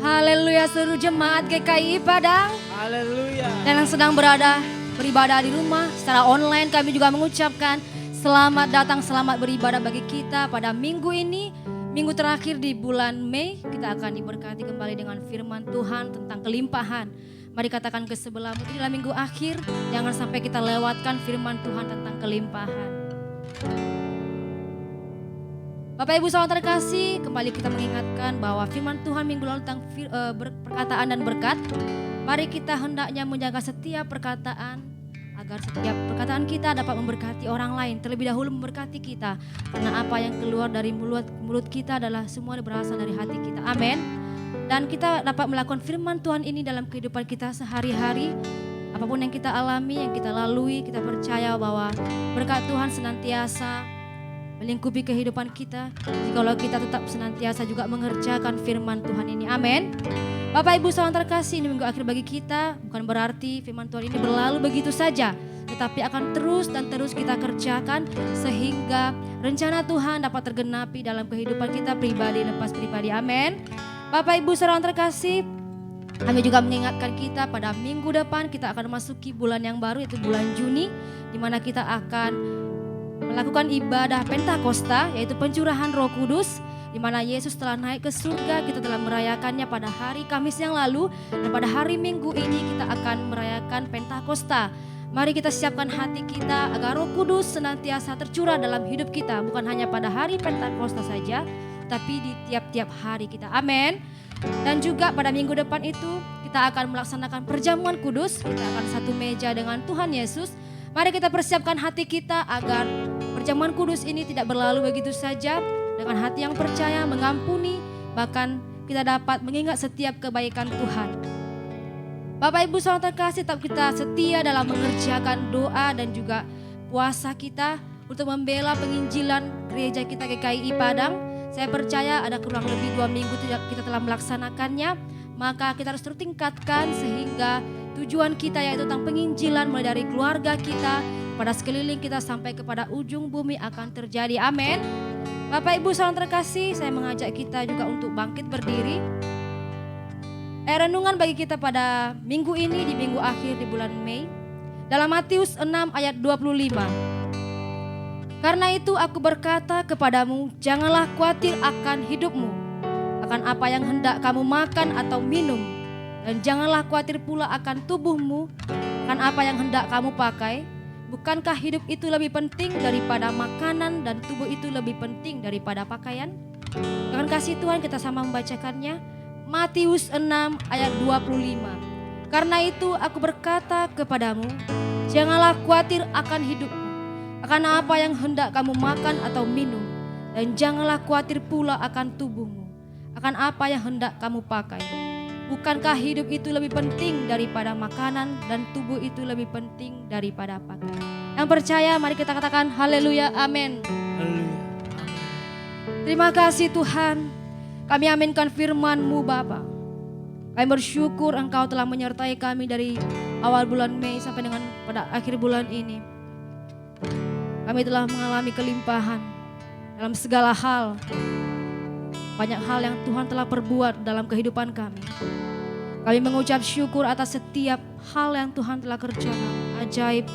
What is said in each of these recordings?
Haleluya seluruh jemaat GKI Padang. Haleluya. Dan yang sedang beribadah di rumah secara online, kami juga mengucapkan selamat datang, selamat beribadah bagi kita pada minggu ini. Minggu terakhir di bulan Mei, kita akan diberkati kembali dengan firman Tuhan tentang kelimpahan. Mari katakan ke sebelahmu, inilah minggu akhir, jangan sampai kita lewatkan firman Tuhan tentang kelimpahan. Bapak Ibu saudara terkasih, kembali kita mengingatkan bahwa firman Tuhan minggu lalu tentang perkataan dan berkat. Mari kita hendaknya menjaga setiap perkataan agar setiap perkataan kita dapat memberkati orang lain. Terlebih dahulu memberkati kita, karena apa yang keluar dari mulut kita adalah semua berasal dari hati kita. Amin. Dan kita dapat melakukan firman Tuhan ini dalam kehidupan kita sehari-hari. Apapun yang kita alami, yang kita lalui, kita percaya bahwa berkat Tuhan senantiasa melingkupi kehidupan kita, jikalau kita tetap senantiasa juga mengerjakan firman Tuhan ini. Amin. Bapak Ibu saudara terkasih, ini minggu akhir bagi kita bukan berarti firman Tuhan ini berlalu begitu saja, tetapi akan terus dan terus kita kerjakan sehingga rencana Tuhan dapat tergenapi dalam kehidupan kita pribadi lepas pribadi. Amin. Bapak Ibu saudara terkasih, kami juga mengingatkan kita pada minggu depan kita akan memasuki bulan yang baru, yaitu bulan Juni, di mana kita akan melakukan ibadah Pentakosta, yaitu pencurahan Roh Kudus, di mana Yesus telah naik ke surga. Kita telah merayakannya pada hari Kamis yang lalu, dan pada hari Minggu ini kita akan merayakan Pentakosta. Mari kita siapkan hati kita agar Roh Kudus senantiasa tercurah dalam hidup kita, bukan hanya pada hari Pentakosta saja, tapi di tiap-tiap hari kita. Amin. Dan juga pada minggu depan itu kita akan melaksanakan perjamuan kudus. Kita akan satu meja dengan Tuhan Yesus. Mari kita persiapkan hati kita agar perjamuan kudus ini tidak berlalu begitu saja, dengan hati yang percaya, mengampuni, bahkan kita dapat mengingat setiap kebaikan Tuhan. Bapak Ibu saudara terkasih, tetap kita setia dalam mengerjakan doa dan juga puasa kita untuk membela penginjilan gereja kita GKI Padang. Saya percaya ada kurang lebih 2 minggu kita telah melaksanakannya, maka kita harus terus tingkatkan sehingga tujuan kita yaitu tentang penginjilan mulai dari keluarga kita, pada sekeliling kita sampai kepada ujung bumi akan terjadi. Amin. Bapak Ibu saudara terkasih, saya mengajak kita juga untuk bangkit berdiri. Renungan bagi kita pada minggu ini di minggu akhir di bulan Mei. Dalam Matius 6 ayat 25. Karena itu aku berkata kepadamu, janganlah khawatir akan hidupmu, akan apa yang hendak kamu makan atau minum. Dan janganlah khawatir pula akan tubuhmu, akan apa yang hendak kamu pakai. Bukankah hidup itu lebih penting daripada makanan dan tubuh itu lebih penting daripada pakaian? Dengan kasih Tuhan kita sama membacakannya. Matius 6 ayat 25. Karena itu aku berkata kepadamu, janganlah khawatir akan hidupmu, akan apa yang hendak kamu makan atau minum. Dan janganlah khawatir pula akan tubuhmu, akan apa yang hendak kamu pakai. Bukankah hidup itu lebih penting daripada makanan dan tubuh itu lebih penting daripada pakaian? Yang percaya mari kita katakan haleluya, amin. Haleluya. Terima kasih Tuhan, kami aminkan firman-Mu Bapa. Kami bersyukur Engkau telah menyertai kami dari awal bulan Mei sampai dengan pada akhir bulan ini. Kami telah mengalami kelimpahan dalam segala hal. Banyak hal yang Tuhan telah perbuat dalam kehidupan kami. Kami mengucap syukur atas setiap hal yang Tuhan telah kerjakan. Ajaib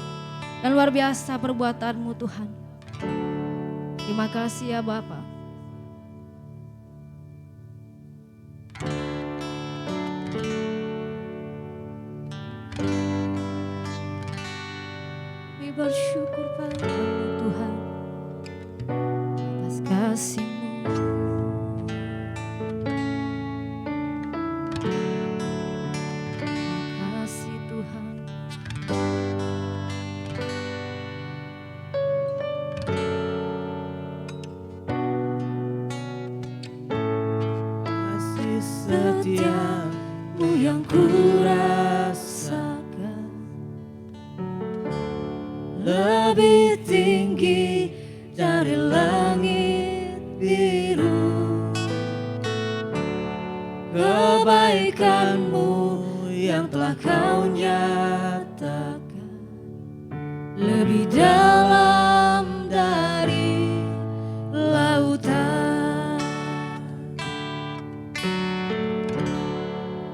dan luar biasa perbuatan-Mu Tuhan. Terima kasih ya Bapa. Kami bersyukur padamu Tuhan atas kasih-Mu. lebih tinggi dari langit biru. Kebaikan-Mu yang telah Kau nyatakan lebih dalam dari lautan.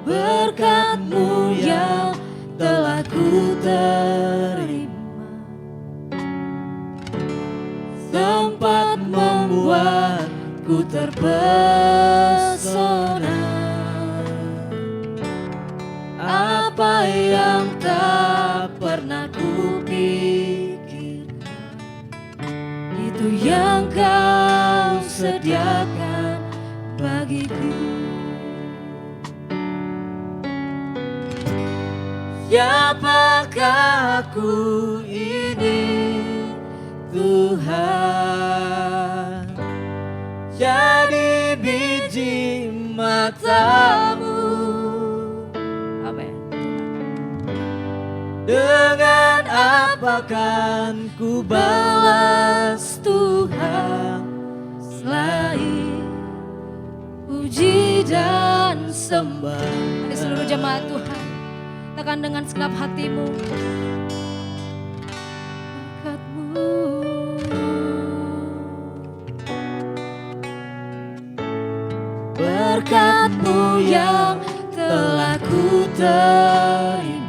Berkat-Mu yang telah ku terima sempat membuatku terpesona. Apa yang tak pernah kupikirkan, itu yang Kau sediakan bagiku. Siapakah aku ini, Tuhan? Jadi biji mata-Mu. Dengan apa kan ku balas Tuhan selain puji dan sembah. Mari seluruh jemaat Tuhan, tekan dengan segenap hatimu. Berkat-Mu, berkat-Mu yang telah ku terima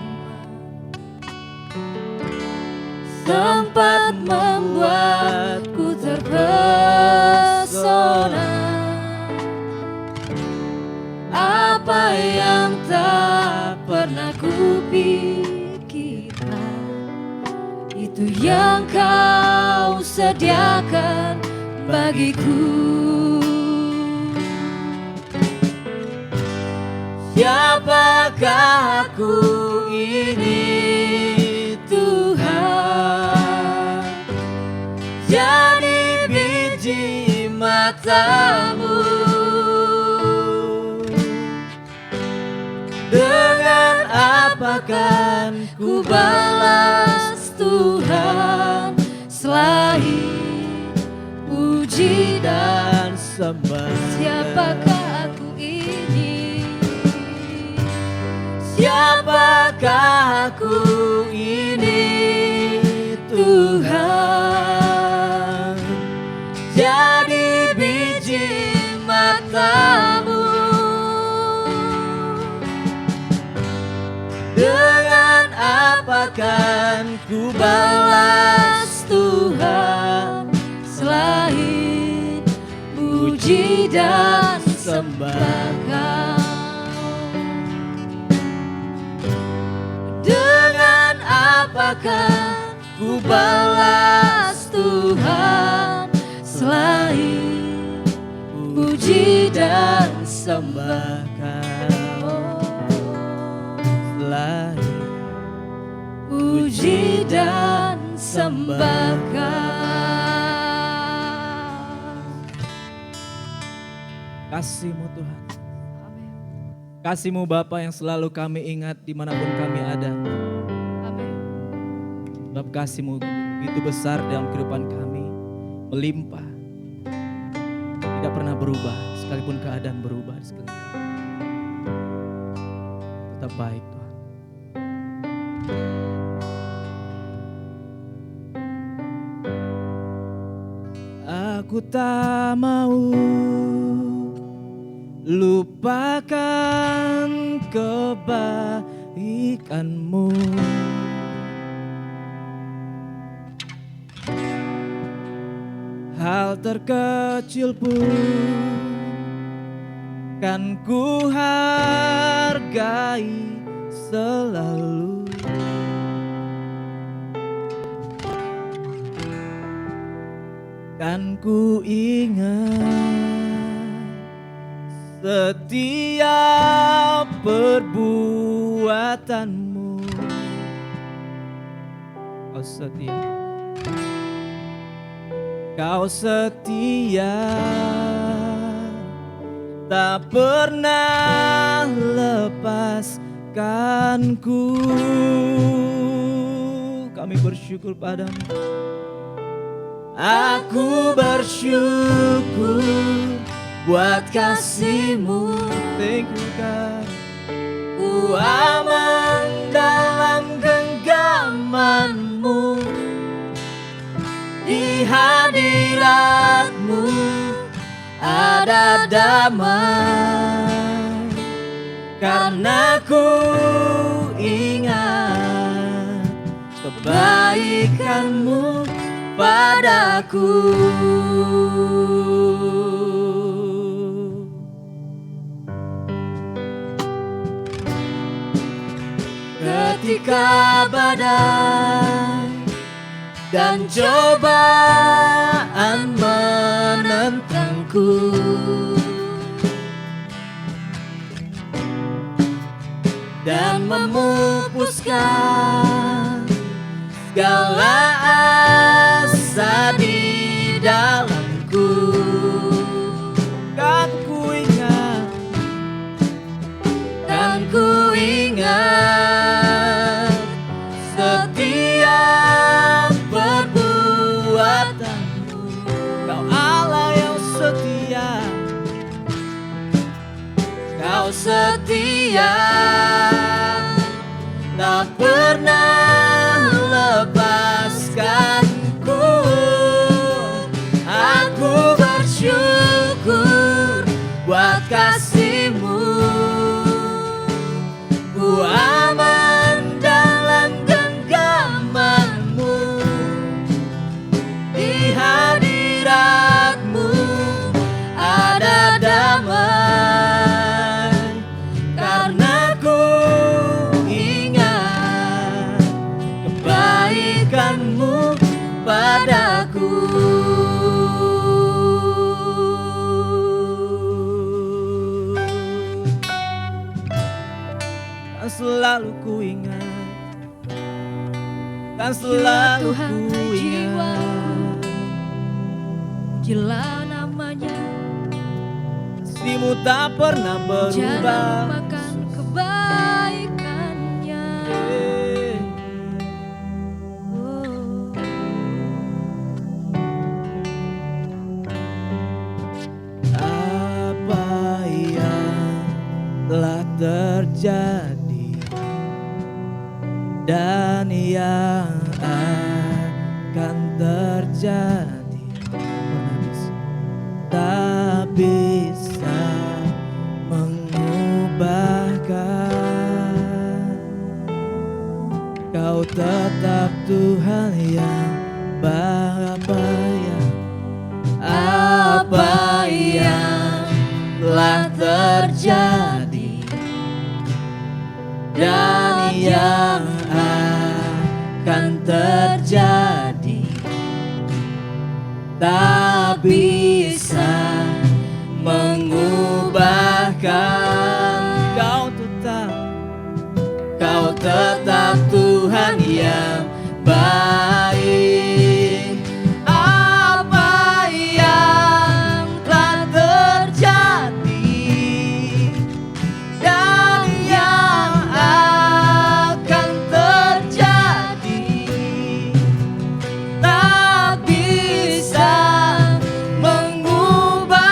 sempat membuatku terpesona. Apa yang tak pernah kupikirkan, itu yang Kau sediakan bagiku. Siapakah aku ini, Tuhan? Jadi biji mata-Mu. Dengan apa kan ku balas Tuhan selain puji dan sembah. Siapakah aku ini? Siapakah aku ini, Tuhan? Jadi biji mata-Mu. Dengan apa kan ku balas Tuhan selain puji dan sembah Kau? Dengan apakah ku balas Tuhan selain puji dan sembah Kau? Selain puji dan sembah Kau. Kasih-Mu Tuhan, kasih-Mu Bapa yang selalu kami ingat dimanapun kami ada. Amin. Sebab kasih-Mu begitu besar dalam kehidupan kami, melimpah, tidak pernah berubah sekalipun keadaan berubah di sekeliling kami. Tetap baik Tuhan. Aku tak mau lupakan kebaikan-Mu. Hal terkecil pun kan ku hargai selalu. Kan ku ingat setiap perbuatan-Mu. Kau setia, Kau setia, tak pernah lepaskanku. Kami kami bersyukur padamu. Aku bersyukur buat kasih-Mu. Thank you God. Ku aman dalam genggaman-Mu, di hadirat-Mu ada damai, karena ku ingat kebaikan-Mu padaku. Ketika badai dan cobaan menentangku, dan memupuskan segala asa di dalamku, kan ku ingat setiap perbuatanmu. Kau Allah yang setia, Kau setia, tak pernah lepaskanku. Aku bersyukur buat kasih-Mu. Ku aman dalam genggaman-Mu, di hadirat-Mu ada damai, karena ku ingat kebaikan-Mu padaku. Kan selalu ku ingat, kan selalu Tuhan, ku ingat. Pujilah namanya, Kasih-Mu tak pernah jangan berubah. lupakan kebaikannya. Oh. Apa yang telah terjadi dan yang akan terjadi tak bisa mengubahkan. Kau tetap Tuhan yang Bapa yang apa yang telah terjadi dan yang akan terjadi tak bisa mengubahkan. Kau tetap Tuhan yang baik. Apa yang telah terjadi dan yang akan terjadi tak bisa mengubahkan.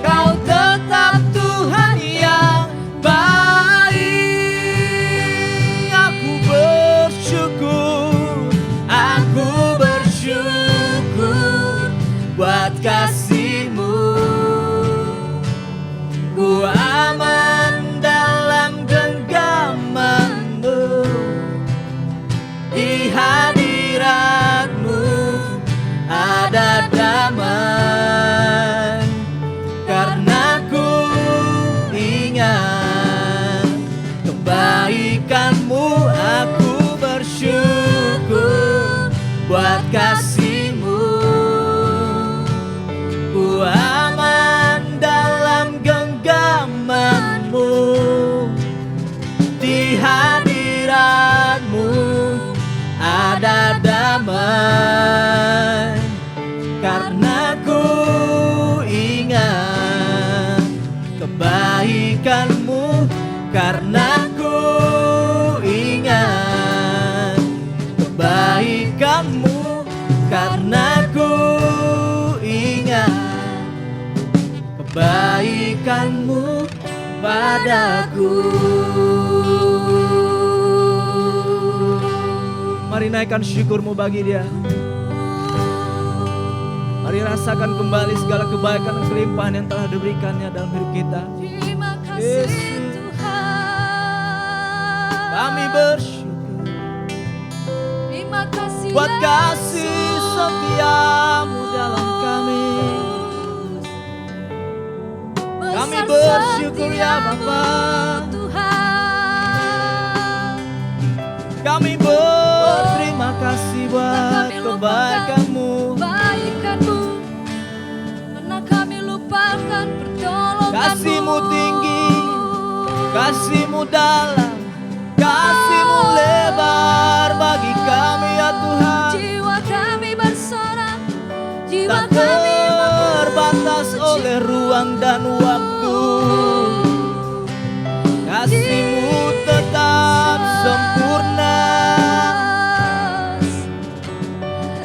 Kau tetap Tuhan yang baik. Aku bersyukur buat kasih-Mu. Ku aman dalam genggaman-Mu, di hadirat-Mu ada damai, karena ku ingat kebaikan-Mu. Aku bersyukur buat kasih-Mu. padaku. Mari naikkan syukurmu bagi Dia. Mari rasakan kembali segala kebaikan dan kelimpahan yang telah diberikannya dalam hidup kita. Terima kasih Yesus. Tuhan. Kami bersyukur Terima kasih buat Yesus. kasih setiamu dalam kami. Kami Besar bersyukur ya setiamu, Bapa. Tuhan. Kami berterima kasih buat Kami kebaikan-Mu. Kebaikan-Mu, karena kami lupakan pertolongan-Mu. Kasih-Mu tinggi, kasih-Mu dalam, kasih-Mu lebar bagi kami ya Tuhan. Jiwa kami bersorak, jiwa Tak kami terbatas oleh ruang dan waktu. Kasih-Mu tetap sempurna.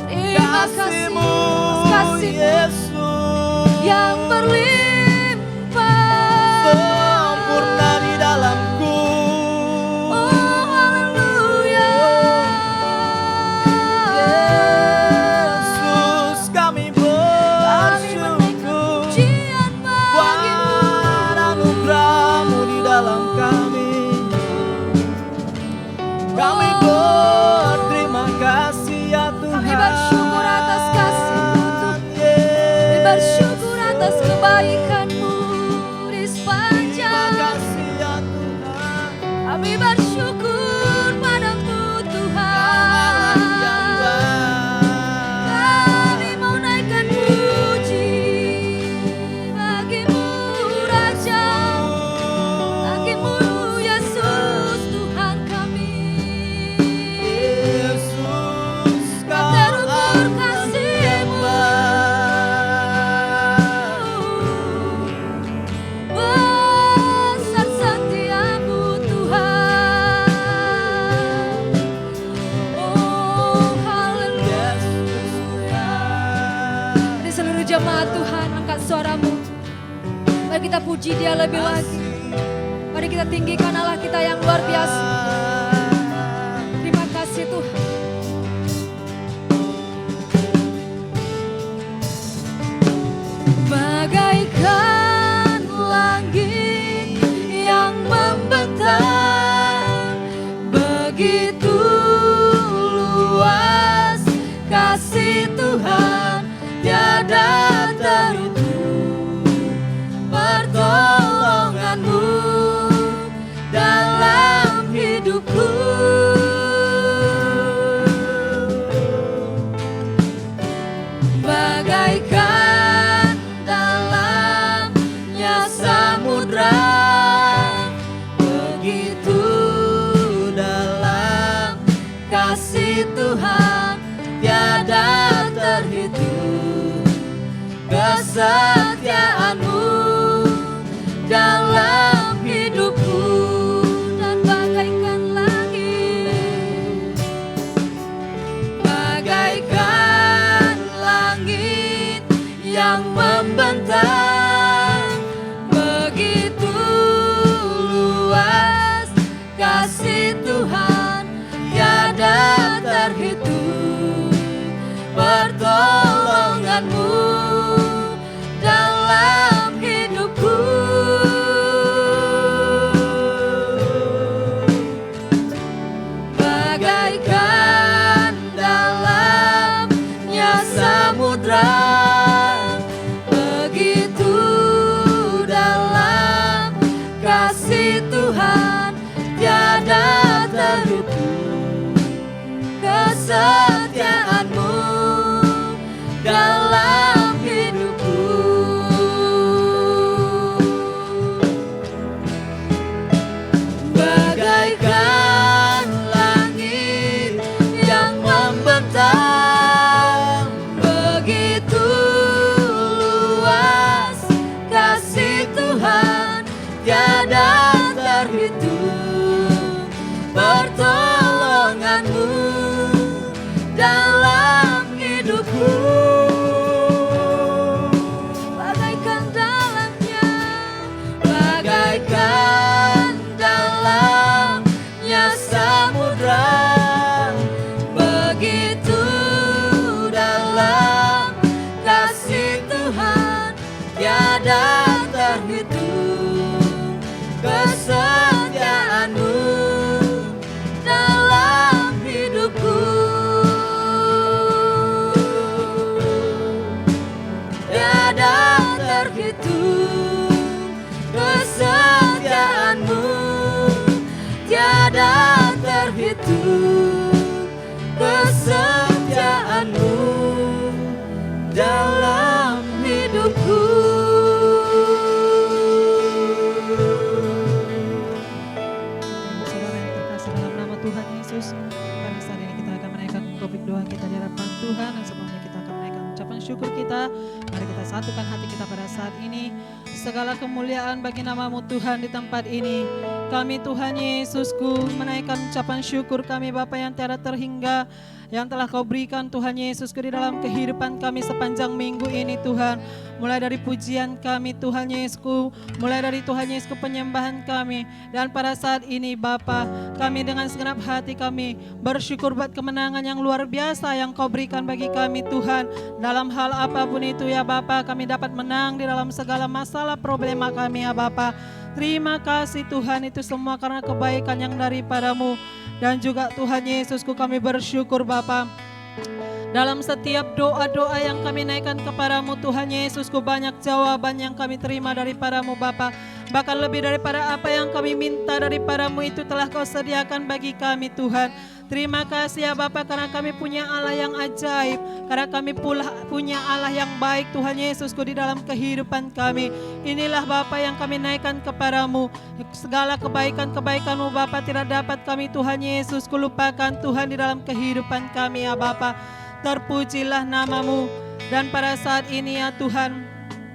Terima kasih Kasih-Mu atas kasih Yesus yang berlimpah. sempurna di dalamku. Oh haleluya. Yesus, kami bersyukur Pujian buat bagimu. anugerah-Mu di dalam kami. Kami berterima kasih ya Tuhan. Kami bersyukur atas kasih-Mu, Tuhan. Kami Yesus. bersyukur atas kebaikan-Mu di sepanjang. Terima kasih ya Tuhan. Kami bersyukur padamu Tuhan. Kami mau naikkan puji bagimu Raja, bagimu Yesus Tuhan kami. Yesus, Tak Kau terukur akan kasih-Mu. Besar setiamu Tuhan. Oh haleluya. Di seluruh jemaat Tuhan, angkat suaramu. Mari kita puji Dia lebih lagi. Mari kita tinggikan Allah kita yang luar biasa. Terima kasih Tuhan. Bagaikan langit yang membentang, begitu luas kasih Tuhan, tiada terhitung pertolongan-Mu dalam hidupku. Bagaikan dalamnya samudra, begitu dalam kasih Tuhan, tiada terhitung kesetiaan-Mu dalam hidupku. Dan bagaikan langit, bagaikan langit yang membentang, begitu luas kasih Tuhan, tiada terhitung pertolongan-Mu dalam hidupku. Bagaikan dalamnya samudra, begitu dalam kasih Tuhan, tiada Tuhan Yesus. Pada saat ini kita akan menaikkan topik doa kita di hadapan Tuhan, dan sebelumnya kita akan menaikkan ucapan syukur kita. Mari kita satukan hati kita pada saat ini. Segala kemuliaan bagi nama-Mu Tuhan di tempat ini. Kami Tuhan Yesusku menaikkan ucapan syukur kami Bapa yang tiada terhingga, yang telah Kau berikan Tuhan Yesusku di dalam kehidupan kami sepanjang minggu ini Tuhan. Mulai dari pujian kami Tuhan Yesusku, mulai dari Tuhan Yesusku penyembahan kami. Dan pada saat ini Bapa, kami dengan segenap hati kami bersyukur buat kemenangan yang luar biasa yang Kau berikan bagi kami Tuhan. Dalam hal apapun itu ya Bapa, kami dapat menang di dalam segala masalah problema kami ya Bapa. Terima kasih Tuhan, itu semua karena kebaikan yang daripada-Mu. Dan juga Tuhan Yesusku kami bersyukur Bapa, dalam setiap doa-doa yang kami naikkan kepadamu Tuhan Yesusku, banyak jawaban yang kami terima daripadamu Bapa. Bahkan lebih daripada apa yang kami minta daripadamu itu telah Kau sediakan bagi kami Tuhan. Terima kasih ya Bapa, karena kami punya Allah yang ajaib, karena kami pula punya Allah yang baik Tuhan Yesusku di dalam kehidupan kami. Inilah Bapa yang kami naikkan kepadamu. Segala kebaikan-kebaikan-Mu Bapa tidak dapat kami Tuhan Yesusku lupakan Tuhan di dalam kehidupan kami ya Bapa. Terpujilah nama-Mu. Dan pada saat ini ya Tuhan,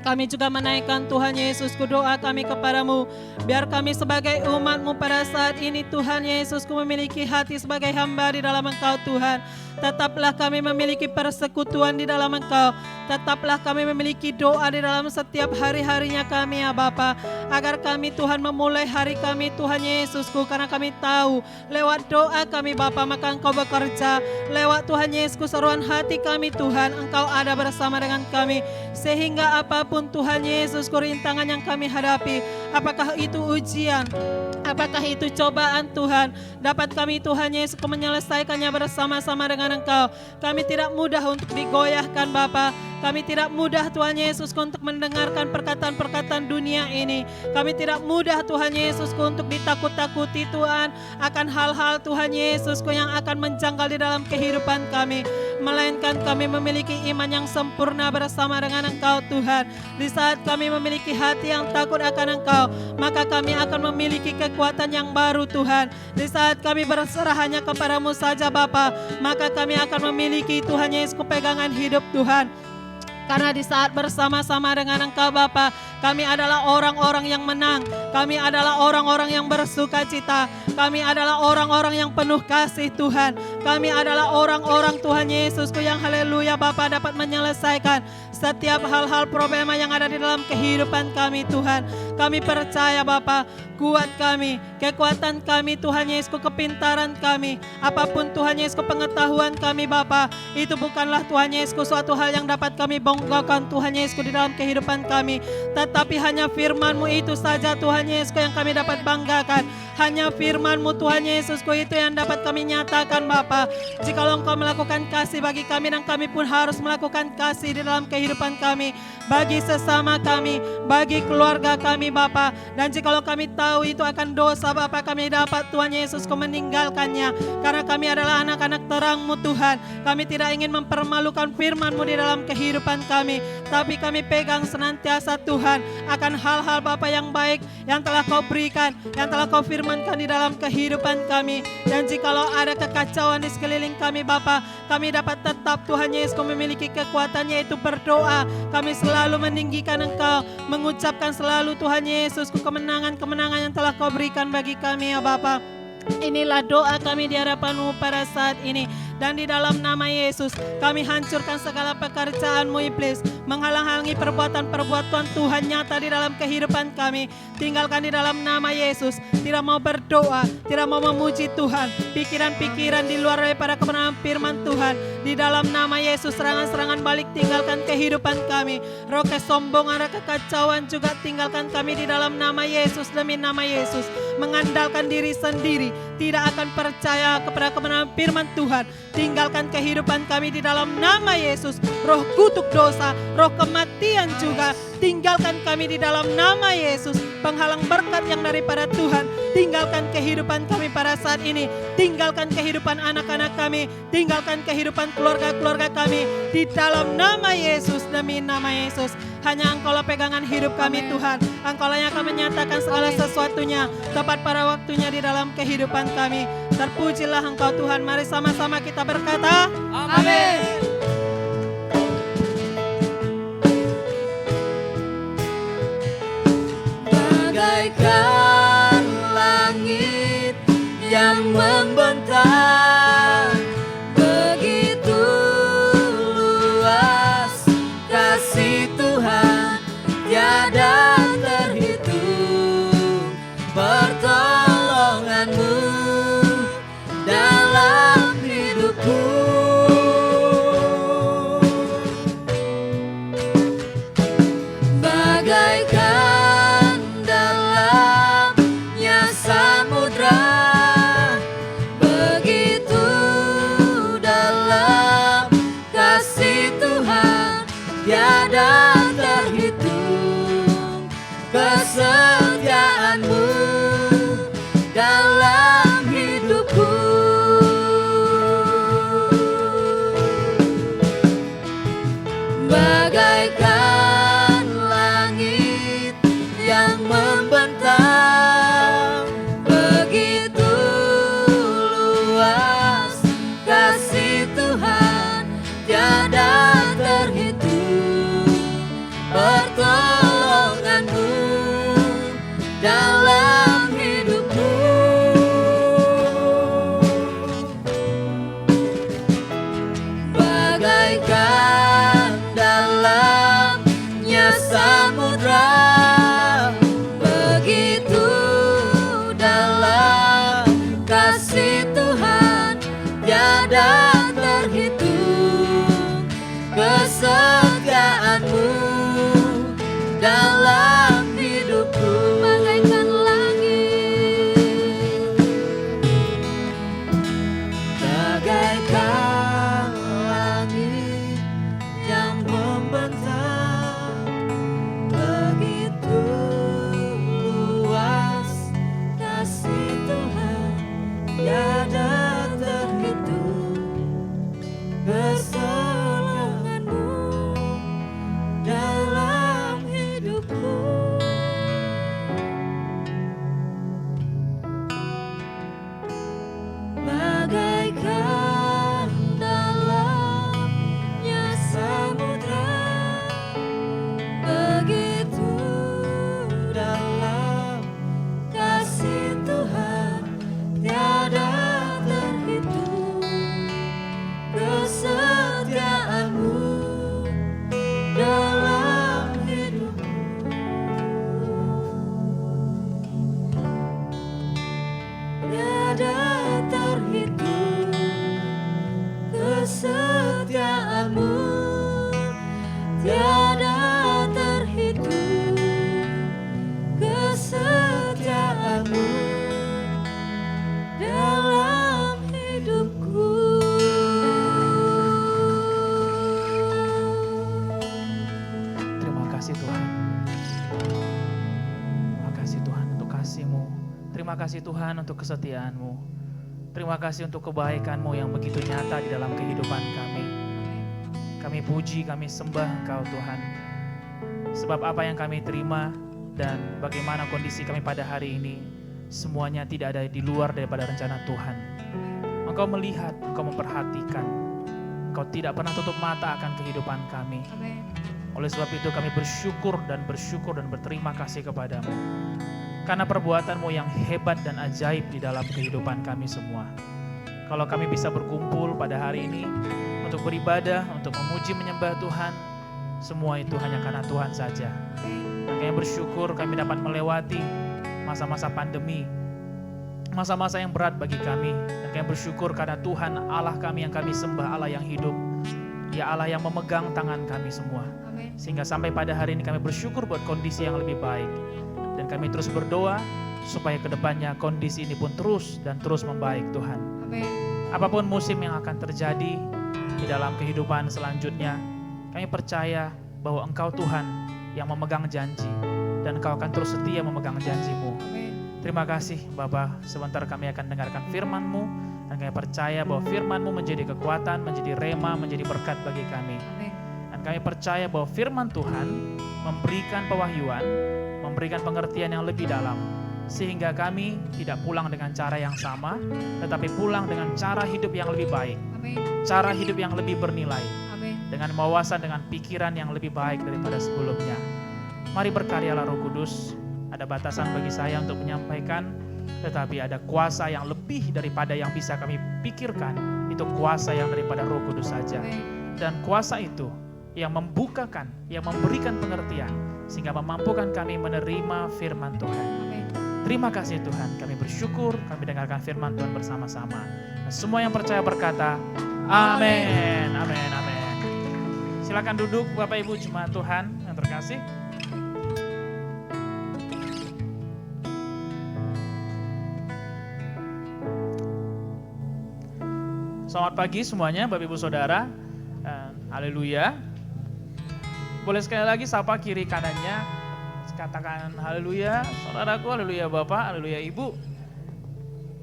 kami juga menaikkan Tuhan Yesusku doa kami kepadamu. Biar kami sebagai umat-Mu pada saat ini Tuhan Yesusku memiliki hati sebagai hamba di dalam Engkau Tuhan. Tetaplah kami memiliki persekutuan di dalam Engkau. Tetaplah kami memiliki doa di dalam setiap hari-harinya kami ya Bapa. Agar kami Tuhan memulai hari kami Tuhan Yesusku, karena kami tahu lewat doa kami Bapa maka Engkau bekerja. Lewat Tuhan Yesusku seruan hati kami Tuhan, Engkau ada bersama dengan kami. Sehingga apapun Tuhan Yesusku rintangan yang kami hadapi, apakah itu ujian, apakah itu cobaan Tuhan, dapat kami Tuhan Yesus menyelesaikannya bersama-sama dengan Engkau. Kami tidak mudah untuk digoyahkan Bapa. Kami tidak mudah Tuhan Yesus untuk mendengarkan perkataan-perkataan dunia ini. Kami tidak mudah Tuhan Yesus untuk ditakut-takuti Tuhan akan hal-hal Tuhan Yesus yang akan menjanggal di dalam kehidupan kami. Melainkan kami memiliki iman yang sempurna bersama dengan Engkau Tuhan. Di saat kami memiliki hati yang takut akan Engkau, maka kami akan memiliki kekuatan yang baru Tuhan. Di saat kami berserah hanya kepadamu saja Bapa, maka kami akan memiliki Tuhan Yesus pegangan hidup Tuhan. Karena di saat bersama-sama dengan Engkau Bapa, kami adalah orang-orang yang menang. Kami adalah orang-orang yang bersuka cita. Kami adalah orang-orang yang penuh kasih Tuhan. Kami adalah orang-orang Tuhan Yesusku yang haleluya Bapa dapat menyelesaikan setiap hal-hal problema yang ada di dalam kehidupan kami Tuhan. Kami percaya Bapa, kuat kami, kekuatan kami Tuhan Yesusku, kepintaran kami, apapun Tuhan Yesusku pengetahuan kami Bapa, itu bukanlah Tuhan Yesusku suatu hal yang dapat kami banggakan Tuhan Yesusku di dalam kehidupan kami. Tetapi hanya firman-Mu itu saja Tuhan Yesusku yang kami dapat banggakan. Hanya firman-Mu Tuhan Yesusku itu yang dapat kami nyatakan Bapa. Jikalau Engkau melakukan kasih bagi kami, dan kami pun harus melakukan kasih di dalam kehidupan kami, bagi sesama kami, bagi keluarga kami Bapa. Dan jikalau kami tahu itu akan dosa Bapa, kami dapat Tuhan Yesusku meninggalkannya. Karena kami adalah anak-anak terang-Mu Tuhan. Kami tidak ingin mempermalukan firman-Mu di dalam kehidupan kami, tapi kami pegang senantiasa Tuhan akan hal-hal Bapa yang baik yang telah Kau berikan, yang telah Kau firmankan di dalam kehidupan kami. Dan jikalau ada kekacauan di sekeliling kami Bapa, kami dapat tetap Tuhan Yesus memiliki kekuatan yaitu berdoa. Kami selalu meninggikan Engkau, mengucapkan selalu Tuhan Yesus kemenangan-kemenangan yang telah Kau berikan bagi kami ya Bapa. Inilah doa kami di hadapan-Mu pada saat ini. Dan di dalam nama Yesus kami hancurkan segala pekerjaan-Mu iblis, menghalang-halangi perbuatan-perbuatan Tuhan nyata di dalam kehidupan kami. Tinggalkan di dalam nama Yesus. Tidak mau berdoa, tidak mau memuji Tuhan, pikiran-pikiran di luar daripada kebenaran firman Tuhan. Di dalam nama Yesus serangan-serangan balik tinggalkan kehidupan kami. Roh kesombongan, roh kekacauan juga tinggalkan kami di dalam nama Yesus. Demi nama Yesus mengandalkan diri sendiri, tidak akan percaya kepada kebenaran firman Tuhan. Tinggalkan kehidupan kami di dalam nama Yesus. Roh kutuk dosa, roh kematian juga tinggalkan kami di dalam nama Yesus. Penghalang berkat yang daripada Tuhan, tinggalkan kehidupan kami pada saat ini. Tinggalkan kehidupan anak-anak kami, tinggalkan kehidupan keluarga-keluarga kami di dalam nama Yesus. Demi nama Yesus hanya Engkau lah pegangan hidup kami Tuhan. Engkau lah yang akan menyatakan segala sesuatunya tepat pada waktunya di dalam kehidupan kami. Terpujilah Engkau Tuhan. Mari sama-sama kita berkata, Amin. Bagaikan langit yang membentang, begitu luas kasih Tuhan, tiada terhitung pertolongan-Mu dalam hidupku. Bagaikan dalamnya samudra, begitu dalam kasih Tuhan, tiada terhitung kesetiaan-Mu dalam hidupku. Bagaikan langit yang membentang, begitu luas kasih Tuhan, tiada terhitung pertolongan-Mu dalam hidupku. Bagaikan dalamnya samudra, begitu dalam kasih Tuhan, tiada terhitung kesetiaan-Mu dalam hidupku. Bagaikan langit, bagaikan langit yang membentang, begitu luas kasih Tuhan, tiada terhitung kesenangan-Mu dalam hidupku. Bagaikan dalamnya samudra, begitu dalam kasih Tuhan, tiada terhitung kesetiaan-Mu dalam hidupku. Tiada terhitung kesetiaan-Mu, tiada terhitung kesetiaan-Mu dalam hidupku. Terima kasih Tuhan. Terima kasih Tuhan untuk kasih-Mu. Terima kasih Tuhan untuk kesetiaan-Mu. Terima kasih untuk kebaikan-Mu yang begitu nyata di dalam kehidupan kami. Kami puji, kami sembah Engkau Tuhan. Sebab apa yang kami terima dan bagaimana kondisi kami pada hari ini, semuanya tidak ada di luar daripada rencana Tuhan. Engkau melihat, Engkau memperhatikan. Engkau tidak pernah tutup mata akan kehidupan kami. Amin. Oleh sebab itu kami bersyukur dan berterima kasih kepadamu. Karena perbuatan-Mu yang hebat dan ajaib di dalam kehidupan kami semua. Kalau kami bisa berkumpul pada hari ini untuk beribadah, untuk memuji menyembah Tuhan, semua itu hanya karena Tuhan saja. Dan kami bersyukur kami dapat melewati masa-masa pandemi, masa-masa yang berat bagi kami. Dan kami bersyukur karena Tuhan Allah kami yang kami sembah, Allah yang hidup. Dia Allah yang memegang tangan kami semua. Amin. Sehingga sampai pada hari ini kami bersyukur buat kondisi yang lebih baik. Dan kami terus berdoa supaya kedepannya kondisi ini pun terus dan terus membaik Tuhan. Amin. Apapun musim yang akan terjadi di dalam kehidupan selanjutnya, kami percaya bahwa Engkau Tuhan yang memegang janji. Dan Engkau akan terus setia memegang janji-Mu. Amin. Terima kasih Bapa, sebentar kami akan dengarkan firman-Mu. Dan kami percaya bahwa firman-Mu menjadi kekuatan, menjadi rema, menjadi berkat bagi kami. Amin. Dan kami percaya bahwa firman Tuhan memberikan pewahyuan, memberikan pengertian yang lebih dalam, sehingga kami tidak pulang dengan cara yang sama, tetapi pulang dengan cara hidup yang lebih baik, Amin. cara hidup yang lebih bernilai, Amin. dengan wawasan, dengan pikiran yang lebih baik daripada sebelumnya. Mari berkaryalah Roh Kudus. Ada batasan bagi saya untuk menyampaikan, tetapi ada kuasa yang lebih daripada yang bisa kami pikirkan. Itu kuasa yang daripada Roh Kudus saja. Amin. Dan kuasa itu yang membukakan, yang memberikan pengertian, sehingga memampukan kami menerima firman Tuhan. Amin. Terima kasih Tuhan, kami bersyukur, kami dengarkan firman Tuhan bersama-sama. Dan semua yang percaya berkata, amin, amin, amin. Silakan duduk Bapak Ibu jemaat Tuhan yang terkasih. Selamat pagi semuanya Bapak Ibu Saudara. Haleluya. Boleh sekali lagi sapa kiri kanannya, katakan haleluya saudaraku, haleluya Bapak, haleluya Ibu.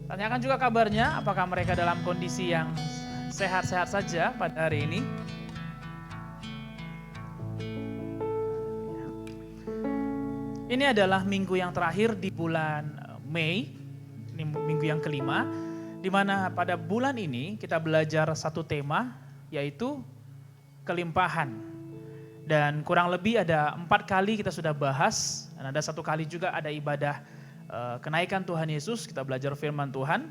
Tanyakan juga kabarnya, apakah mereka dalam kondisi yang sehat-sehat saja pada hari ini. Ini adalah minggu yang terakhir di bulan Mei, ini minggu yang kelima, di mana pada bulan ini kita belajar satu tema, yaitu kelimpahan. Dan kurang lebih ada 4 kali kita sudah bahas, dan ada 1 kali juga ada ibadah kenaikan Tuhan Yesus, kita belajar firman Tuhan.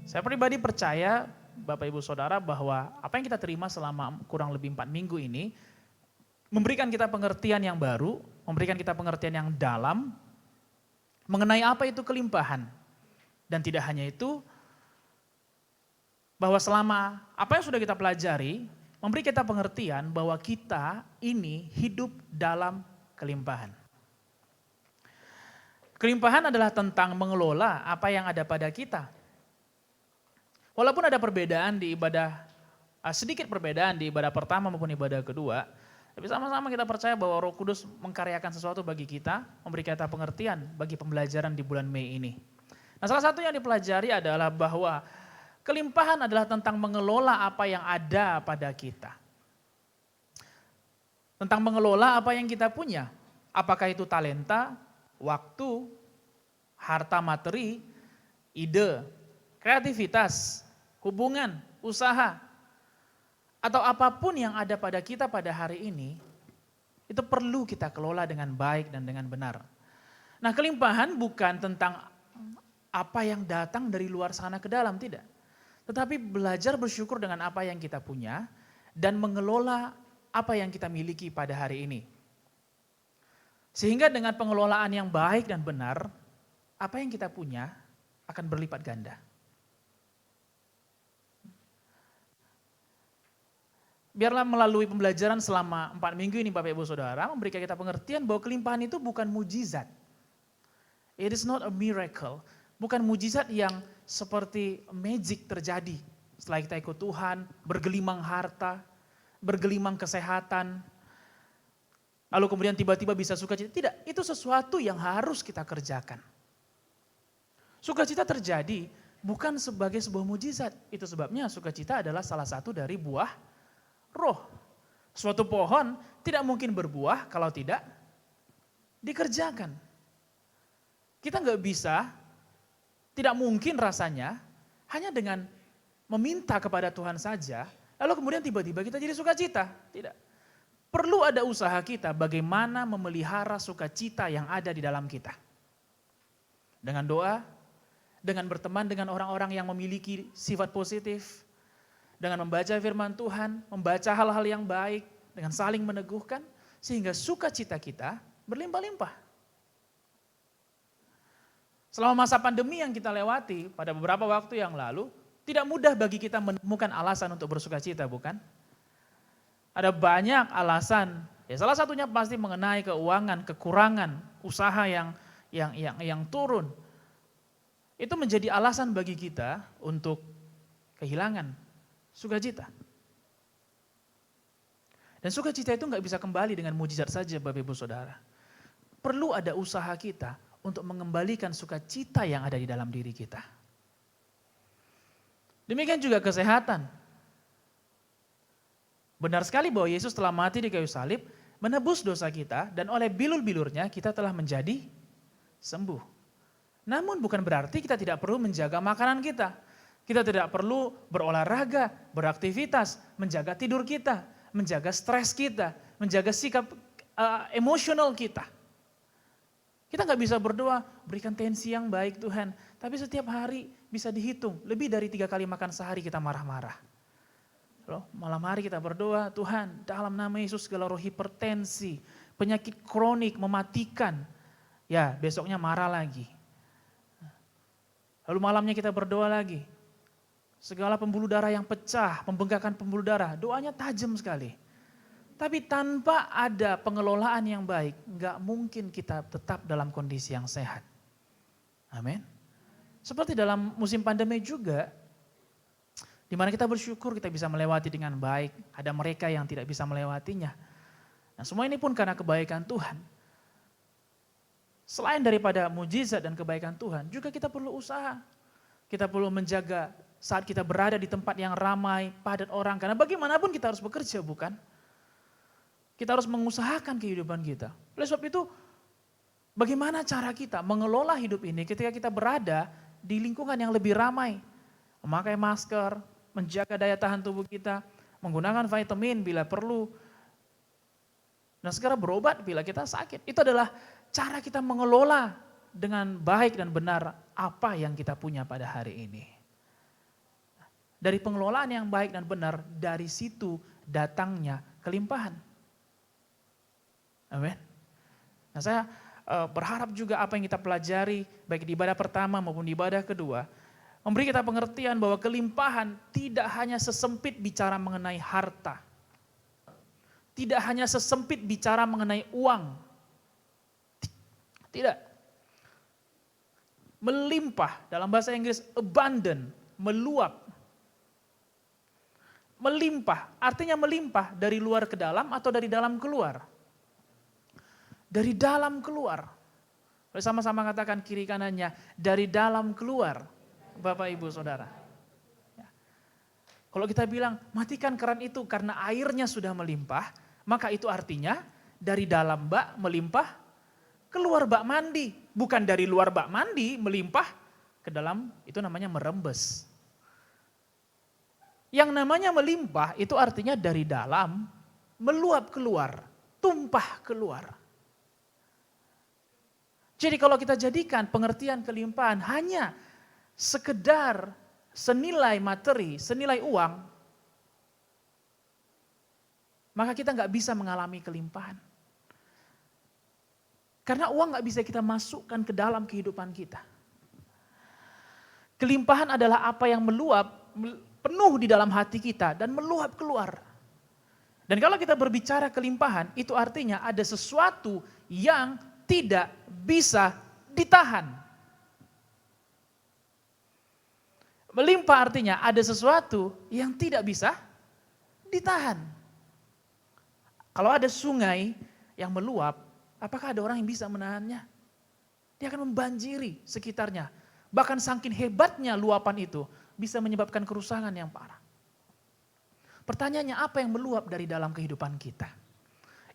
Saya pribadi percaya Bapak Ibu Saudara bahwa apa yang kita terima selama kurang lebih 4 minggu ini, memberikan kita pengertian yang baru, memberikan kita pengertian yang dalam, mengenai apa itu kelimpahan. Dan tidak hanya itu, bahwa selama apa yang sudah kita pelajari, memberi kita pengertian bahwa kita ini hidup dalam kelimpahan. Kelimpahan adalah tentang mengelola apa yang ada pada kita. Walaupun ada perbedaan di ibadah, sedikit perbedaan di ibadah pertama maupun ibadah kedua, tapi sama-sama kita percaya bahwa Roh Kudus mengkaryakan sesuatu bagi kita, memberi kita pengertian bagi pembelajaran di bulan Mei ini. Nah, salah satu yang dipelajari adalah bahwa kelimpahan adalah tentang mengelola apa yang ada pada kita. Tentang mengelola apa yang kita punya. Apakah itu talenta, waktu, harta materi, ide, kreativitas, hubungan, usaha, atau apapun yang ada pada kita pada hari ini, itu perlu kita kelola dengan baik dan dengan benar. Nah, kelimpahan bukan tentang apa yang datang dari luar sana ke dalam, tidak. Tetapi belajar bersyukur dengan apa yang kita punya dan mengelola apa yang kita miliki pada hari ini. Sehingga dengan pengelolaan yang baik dan benar, apa yang kita punya akan berlipat ganda. Biarlah melalui pembelajaran selama 4 minggu ini Bapak Ibu Saudara, memberikan kita pengertian bahwa kelimpahan itu bukan mujizat. It is not a miracle. Bukan mujizat yang seperti magic terjadi setelah kita ikut Tuhan, bergelimang harta, bergelimang kesehatan, lalu kemudian tiba-tiba bisa sukacita. Tidak, itu sesuatu yang harus kita kerjakan. Sukacita terjadi bukan sebagai sebuah mujizat, itu sebabnya sukacita adalah salah satu dari buah roh. Suatu pohon tidak mungkin berbuah kalau tidak dikerjakan. Kita nggak bisa, tidak mungkin rasanya hanya dengan meminta kepada Tuhan saja, lalu kemudian tiba-tiba kita jadi sukacita. Tidak. Perlu ada usaha kita bagaimana memelihara sukacita yang ada di dalam kita. Dengan doa, dengan berteman dengan orang-orang yang memiliki sifat positif, dengan membaca firman Tuhan, membaca hal-hal yang baik, dengan saling meneguhkan, sehingga sukacita kita berlimpah-limpah. Selama masa pandemi yang kita lewati pada beberapa waktu yang lalu, tidak mudah bagi kita menemukan alasan untuk bersukacita, bukan? Ada banyak alasan, ya salah satunya pasti mengenai keuangan, kekurangan, usaha yang turun. Itu menjadi alasan bagi kita untuk kehilangan sukacita. Dan sukacita itu nggak bisa kembali dengan mujizat saja Bapak Ibu Saudara. Perlu ada usaha kita untuk mengembalikan sukacita yang ada di dalam diri kita. Demikian juga kesehatan. Benar sekali bahwa Yesus telah mati di kayu salib menebus dosa kita, dan oleh bilur-bilurnya kita telah menjadi sembuh. Namun bukan berarti kita tidak perlu menjaga makanan kita. Kita tidak perlu berolahraga, beraktivitas, menjaga tidur kita, menjaga stres kita, menjaga sikap emosional kita. Kita nggak bisa berdoa, berikan tensi yang baik Tuhan. Tapi setiap hari bisa dihitung, lebih dari 3 kali makan sehari kita marah-marah. Loh, malam hari kita berdoa, Tuhan dalam nama Yesus segala roh hipertensi, penyakit kronik mematikan. Ya besoknya marah lagi. Lalu malamnya kita berdoa lagi. Segala pembuluh darah yang pecah, membengkakkan pembuluh darah, doanya tajam sekali. Tapi tanpa ada pengelolaan yang baik, nggak mungkin kita tetap dalam kondisi yang sehat. Amin. Seperti dalam musim pandemi juga, di mana kita bersyukur kita bisa melewati dengan baik. Ada mereka yang tidak bisa melewatinya. Nah semua ini pun karena kebaikan Tuhan. Selain daripada mujizat dan kebaikan Tuhan, juga kita perlu usaha. Kita perlu menjaga saat kita berada di tempat yang ramai, padat orang. Karena bagaimanapun kita harus bekerja, bukan? Kita harus mengusahakan kehidupan kita. Oleh sebab itu, bagaimana cara kita mengelola hidup ini ketika kita berada di lingkungan yang lebih ramai? Memakai masker, menjaga daya tahan tubuh kita, menggunakan vitamin bila perlu, dan segera berobat bila kita sakit. Itu adalah cara kita mengelola dengan baik dan benar apa yang kita punya pada hari ini. Dari pengelolaan yang baik dan benar, dari situ datangnya kelimpahan. Amin. Nah saya berharap juga apa yang kita pelajari, baik di ibadah pertama maupun di ibadah kedua, memberi kita pengertian bahwa kelimpahan tidak hanya sesempit bicara mengenai harta. Tidak hanya sesempit bicara mengenai uang. Tidak. Melimpah, dalam bahasa Inggris abundant, meluap. Melimpah, artinya melimpah dari luar ke dalam atau dari dalam keluar? Dari dalam keluar. Sama-sama katakan kiri kanannya, dari dalam keluar. Bapak, Ibu, Saudara. Ya. Kalau kita bilang matikan keran itu karena airnya sudah melimpah, maka itu artinya dari dalam bak melimpah keluar bak mandi. Bukan dari luar bak mandi melimpah ke dalam, itu namanya merembes. Yang namanya melimpah itu artinya dari dalam meluap keluar, tumpah keluar. Jadi kalau kita jadikan pengertian kelimpahan hanya sekedar senilai materi, senilai uang, maka kita nggak bisa mengalami kelimpahan. Karena uang nggak bisa kita masukkan ke dalam kehidupan kita. Kelimpahan adalah apa yang meluap, penuh di dalam hati kita dan meluap keluar. Dan kalau kita berbicara kelimpahan, itu artinya ada sesuatu yang tidak bisa ditahan. Melimpah artinya ada sesuatu yang tidak bisa ditahan. Kalau ada sungai yang meluap, apakah ada orang yang bisa menahannya? Dia akan membanjiri sekitarnya. Bahkan saking hebatnya luapan itu bisa menyebabkan kerusakan yang parah. Pertanyaannya, apa yang meluap dari dalam kehidupan kita?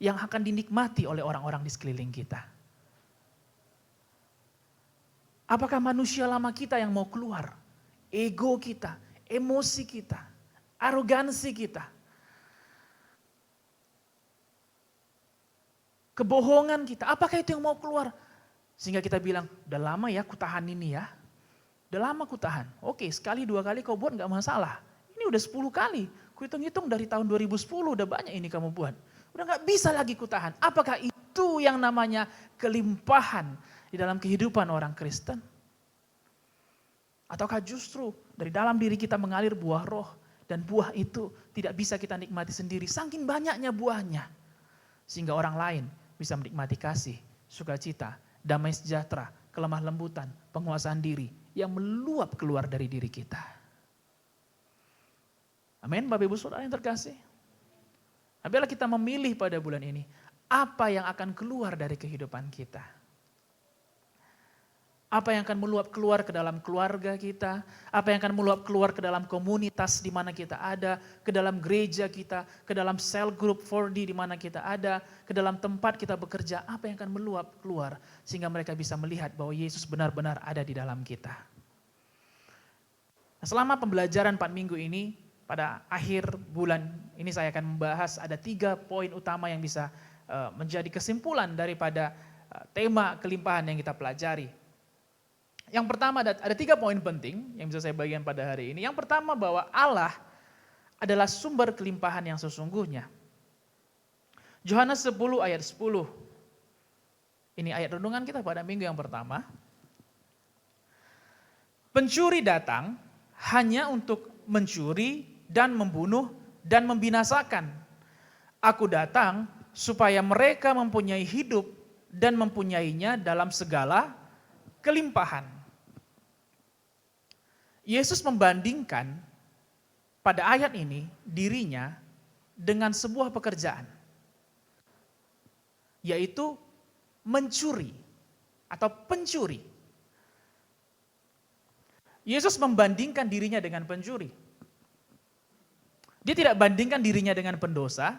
Yang akan dinikmati oleh orang-orang di sekeliling kita? Apakah manusia lama kita yang mau keluar? Ego kita, emosi kita, arogansi kita, kebohongan kita, apakah itu yang mau keluar? Sehingga kita bilang, udah lama ya ku tahan ini ya. Udah lama ku tahan. Oke, sekali 2 kali kau buat gak masalah. Ini udah 10 kali. Ku hitung-hitung dari tahun 2010 udah banyak ini kamu buat. Udah gak bisa lagi ku tahan. Apakah itu yang namanya kelimpahan di dalam kehidupan orang Kristen? Ataukah justru dari dalam diri kita mengalir buah roh, dan buah itu tidak bisa kita nikmati sendiri, saking banyaknya buahnya. Sehingga orang lain bisa menikmati kasih, sukacita, damai sejahtera, kelemah lembutan, penguasaan diri yang meluap keluar dari diri kita. Amin, Bapak Ibu Saudara yang terkasih. Apabila kita memilih pada bulan ini, apa yang akan keluar dari kehidupan kita? Apa yang akan meluap keluar ke dalam keluarga kita, apa yang akan meluap keluar ke dalam komunitas di mana kita ada, ke dalam gereja kita, ke dalam cell group 4D di mana kita ada, ke dalam tempat kita bekerja, apa yang akan meluap keluar sehingga mereka bisa melihat bahwa Yesus benar-benar ada di dalam kita. Nah, selama pembelajaran 4 minggu ini, pada akhir bulan ini saya akan membahas ada 3 poin utama yang bisa menjadi kesimpulan daripada tema kelimpahan yang kita pelajari. Yang pertama ada 3 poin penting yang bisa saya bagikan pada hari ini. Yang pertama bahwa Allah adalah sumber kelimpahan yang sesungguhnya. Yohanes 10 ayat 10. Ini ayat renungan kita pada minggu yang pertama. Pencuri datang hanya untuk mencuri dan membunuh dan membinasakan. Aku datang supaya mereka mempunyai hidup dan mempunyainya dalam segala kelimpahan. Yesus membandingkan pada ayat ini dirinya dengan sebuah pekerjaan, yaitu mencuri atau pencuri. Yesus membandingkan dirinya dengan pencuri. Dia tidak bandingkan dirinya dengan pendosa,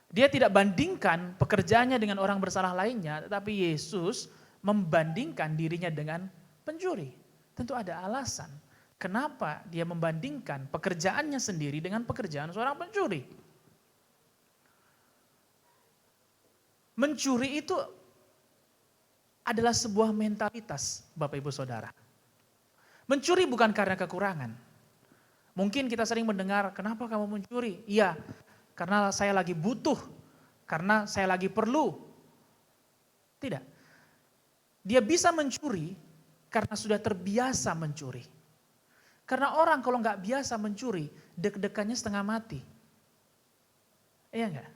dia tidak bandingkan pekerjaannya dengan orang bersalah lainnya, tetapi Yesus membandingkan dirinya dengan pencuri. Tentu ada alasan kenapa dia membandingkan pekerjaannya sendiri dengan pekerjaan seorang pencuri. Mencuri itu adalah sebuah mentalitas, Bapak Ibu Saudara. Mencuri bukan karena kekurangan. Mungkin kita sering mendengar, kenapa kamu mencuri? Iya, karena saya lagi butuh, karena saya lagi perlu. Tidak. Dia bisa mencuri karena sudah terbiasa mencuri. Karena orang kalau nggak biasa mencuri, deg-degannya setengah mati. Iya nggak?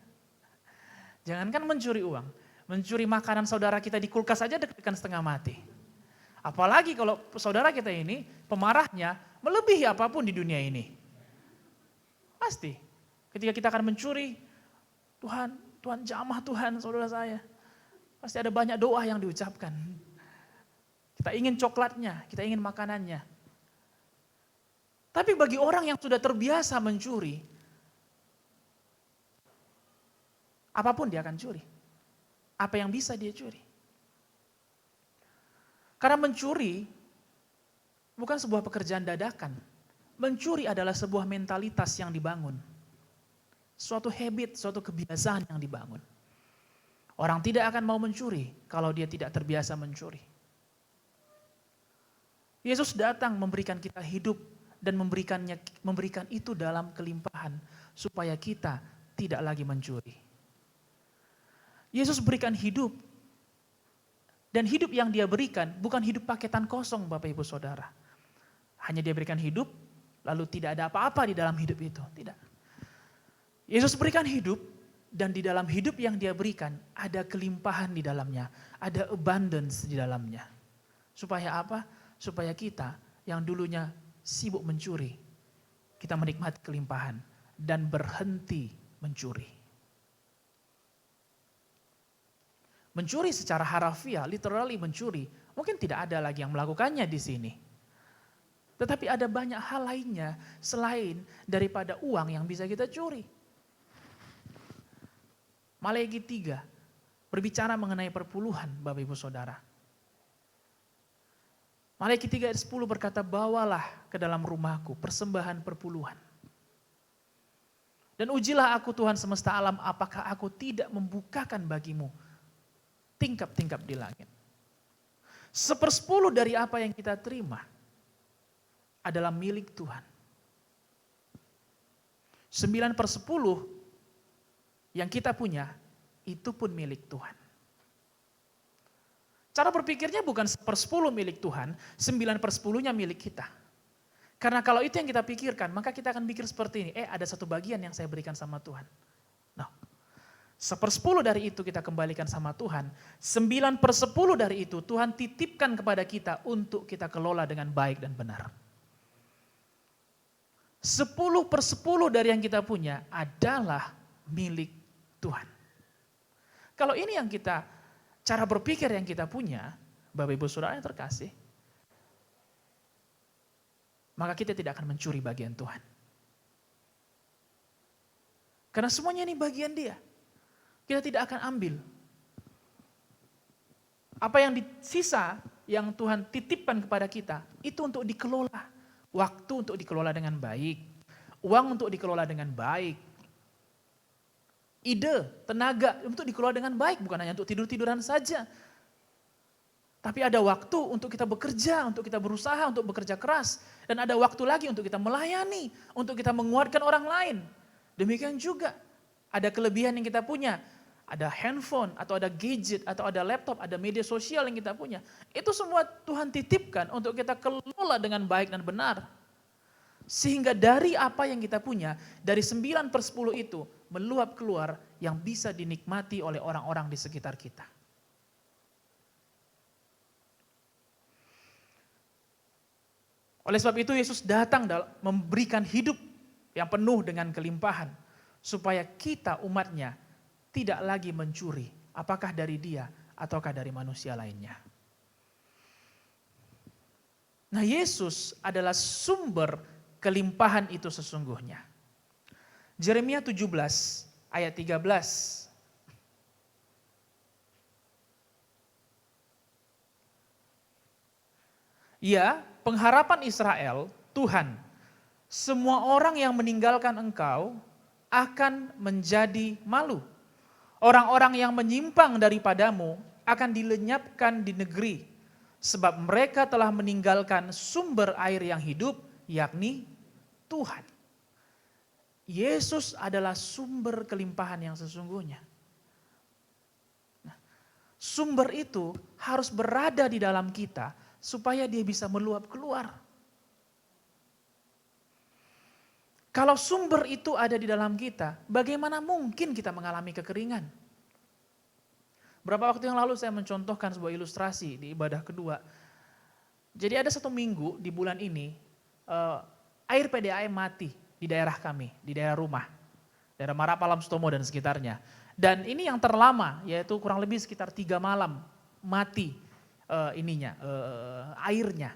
Jangankan mencuri uang, mencuri makanan saudara kita di kulkas aja deg-degan setengah mati. Apalagi kalau saudara kita ini pemarahnya melebihi apapun di dunia ini. Pasti. Ketika kita akan mencuri, Tuhan jamah Tuhan saudara saya. Pasti ada banyak doa yang diucapkan. Kita ingin coklatnya, kita ingin makanannya. Tapi bagi orang yang sudah terbiasa mencuri, apapun dia akan curi. Apa yang bisa dia curi. Karena mencuri bukan sebuah pekerjaan dadakan. Mencuri adalah sebuah mentalitas yang dibangun. Suatu habit, suatu kebiasaan yang dibangun. Orang tidak akan mau mencuri kalau dia tidak terbiasa mencuri. Yesus datang memberikan kita hidup dan memberikan itu dalam kelimpahan supaya kita tidak lagi mencuri. Yesus berikan hidup dan hidup yang dia berikan bukan hidup paketan kosong Bapak Ibu Saudara. Hanya dia berikan hidup lalu tidak ada apa-apa di dalam hidup itu, tidak. Yesus berikan hidup dan di dalam hidup yang dia berikan ada kelimpahan di dalamnya, ada abundance di dalamnya. Supaya apa? Supaya kita yang dulunya sibuk mencuri, kita menikmati kelimpahan dan berhenti mencuri. Mencuri secara harafiah, literally mencuri, mungkin tidak ada lagi yang melakukannya di sini. Tetapi ada banyak hal lainnya selain daripada uang yang bisa kita curi. Maleakhi 3 berbicara mengenai perpuluhan Bapak Ibu Saudara. Maleakhi 3 ayat 10 berkata, bawalah ke dalam rumahku persembahan perpuluhan. Dan ujilah aku Tuhan semesta alam, apakah aku tidak membukakan bagimu tingkap-tingkap di langit. 1/10 dari apa yang kita terima adalah milik Tuhan. 9/10 yang kita punya, itu pun milik Tuhan. Cara berpikirnya bukan 1/10 milik Tuhan, 9/10-nya milik kita. Karena kalau itu yang kita pikirkan, maka kita akan pikir seperti ini, ada satu bagian yang saya berikan sama Tuhan. Nah, 1/10 dari itu kita kembalikan sama Tuhan, 9/10 dari itu Tuhan titipkan kepada kita untuk kita kelola dengan baik dan benar. 10/10 dari yang kita punya adalah milik Tuhan. Kalau ini yang cara berpikir yang kita punya, Bapak Ibu Saudara yang terkasih, maka kita tidak akan mencuri bagian Tuhan. Karena semuanya ini bagian Dia. Kita tidak akan ambil. Apa yang sisa yang Tuhan titipkan kepada kita, itu untuk dikelola. Waktu untuk dikelola dengan baik. Uang untuk dikelola dengan baik. Ide, tenaga untuk dikelola dengan baik. Bukan hanya untuk tidur-tiduran saja. Tapi ada waktu untuk kita bekerja, untuk kita berusaha, untuk bekerja keras. Dan ada waktu lagi untuk kita melayani, untuk kita menguatkan orang lain. Demikian juga ada kelebihan yang kita punya. Ada handphone, atau ada gadget, atau ada laptop, ada media sosial yang kita punya. Itu semua Tuhan titipkan untuk kita kelola dengan baik dan benar. Sehingga dari apa yang kita punya, dari 9/10 itu meluap keluar yang bisa dinikmati oleh orang-orang di sekitar kita. Oleh sebab itu Yesus datang memberikan hidup yang penuh dengan kelimpahan. Supaya kita umatnya tidak lagi mencuri. Apakah dari Dia ataukah dari manusia lainnya. Nah, Yesus adalah sumber kelimpahan itu sesungguhnya. Yeremia 17 ayat 13. Ya, pengharapan Israel, Tuhan, semua orang yang meninggalkan Engkau akan menjadi malu. Orang-orang yang menyimpang daripadamu akan dilenyapkan di negeri, sebab mereka telah meninggalkan sumber air yang hidup, yakni Tuhan. Yesus adalah sumber kelimpahan yang sesungguhnya. Nah, sumber itu harus berada di dalam kita, supaya dia bisa meluap keluar. Kalau sumber itu ada di dalam kita, bagaimana mungkin kita mengalami kekeringan? Berapa waktu yang lalu saya mencontohkan sebuah ilustrasi di ibadah kedua. Jadi ada 1 minggu di bulan ini, air PDAM mati di daerah kami, di daerah rumah. Daerah Marapalam, Sutomo dan sekitarnya. Dan ini yang terlama, yaitu kurang lebih sekitar 3 malam mati airnya.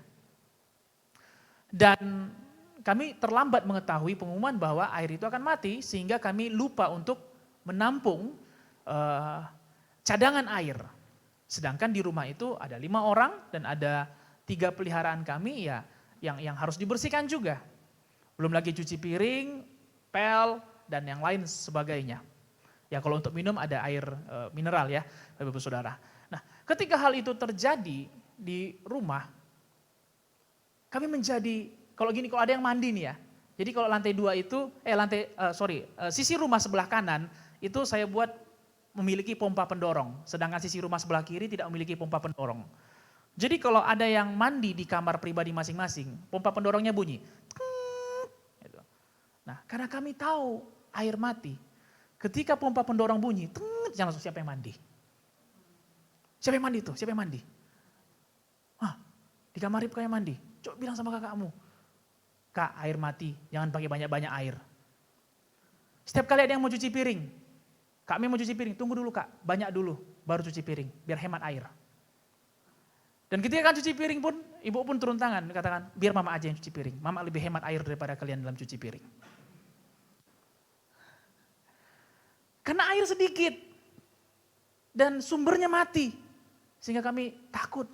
Dan kami terlambat mengetahui pengumuman bahwa air itu akan mati, sehingga kami lupa untuk menampung cadangan air. Sedangkan di rumah itu ada 5 orang dan ada 3 peliharaan kami ya yang harus dibersihkan juga. Belum lagi cuci piring, pel, dan yang lain sebagainya. Ya kalau untuk minum ada air mineral ya, Bapak-Ibu Saudara. Nah, ketika hal itu terjadi di rumah, kami menjadi, kalau ada yang mandi nih ya. Jadi kalau lantai 2 itu, sisi rumah sebelah kanan, itu saya buat memiliki pompa pendorong. Sedangkan sisi rumah sebelah kiri tidak memiliki pompa pendorong. Jadi kalau ada yang mandi di kamar pribadi masing-masing, pompa pendorongnya bunyi. Nah, karena kami tahu air mati, ketika pompa pendorong bunyi, jangan langsung siapa yang mandi. Siapa yang mandi tuh? Siapa yang mandi? Di kamar Ripka yang mandi. Coba bilang sama kakakmu. Kak, air mati, jangan pakai banyak-banyak air. Setiap kali ada yang mau cuci piring, kami mau cuci piring, tunggu dulu kak, banyak dulu, baru cuci piring, biar hemat air. Dan ketika kan cuci piring pun, ibu pun turun tangan, katakan, biar mama aja yang cuci piring. Mama lebih hemat air daripada kalian dalam cuci piring. Karena air sedikit, dan sumbernya mati. Sehingga kami takut.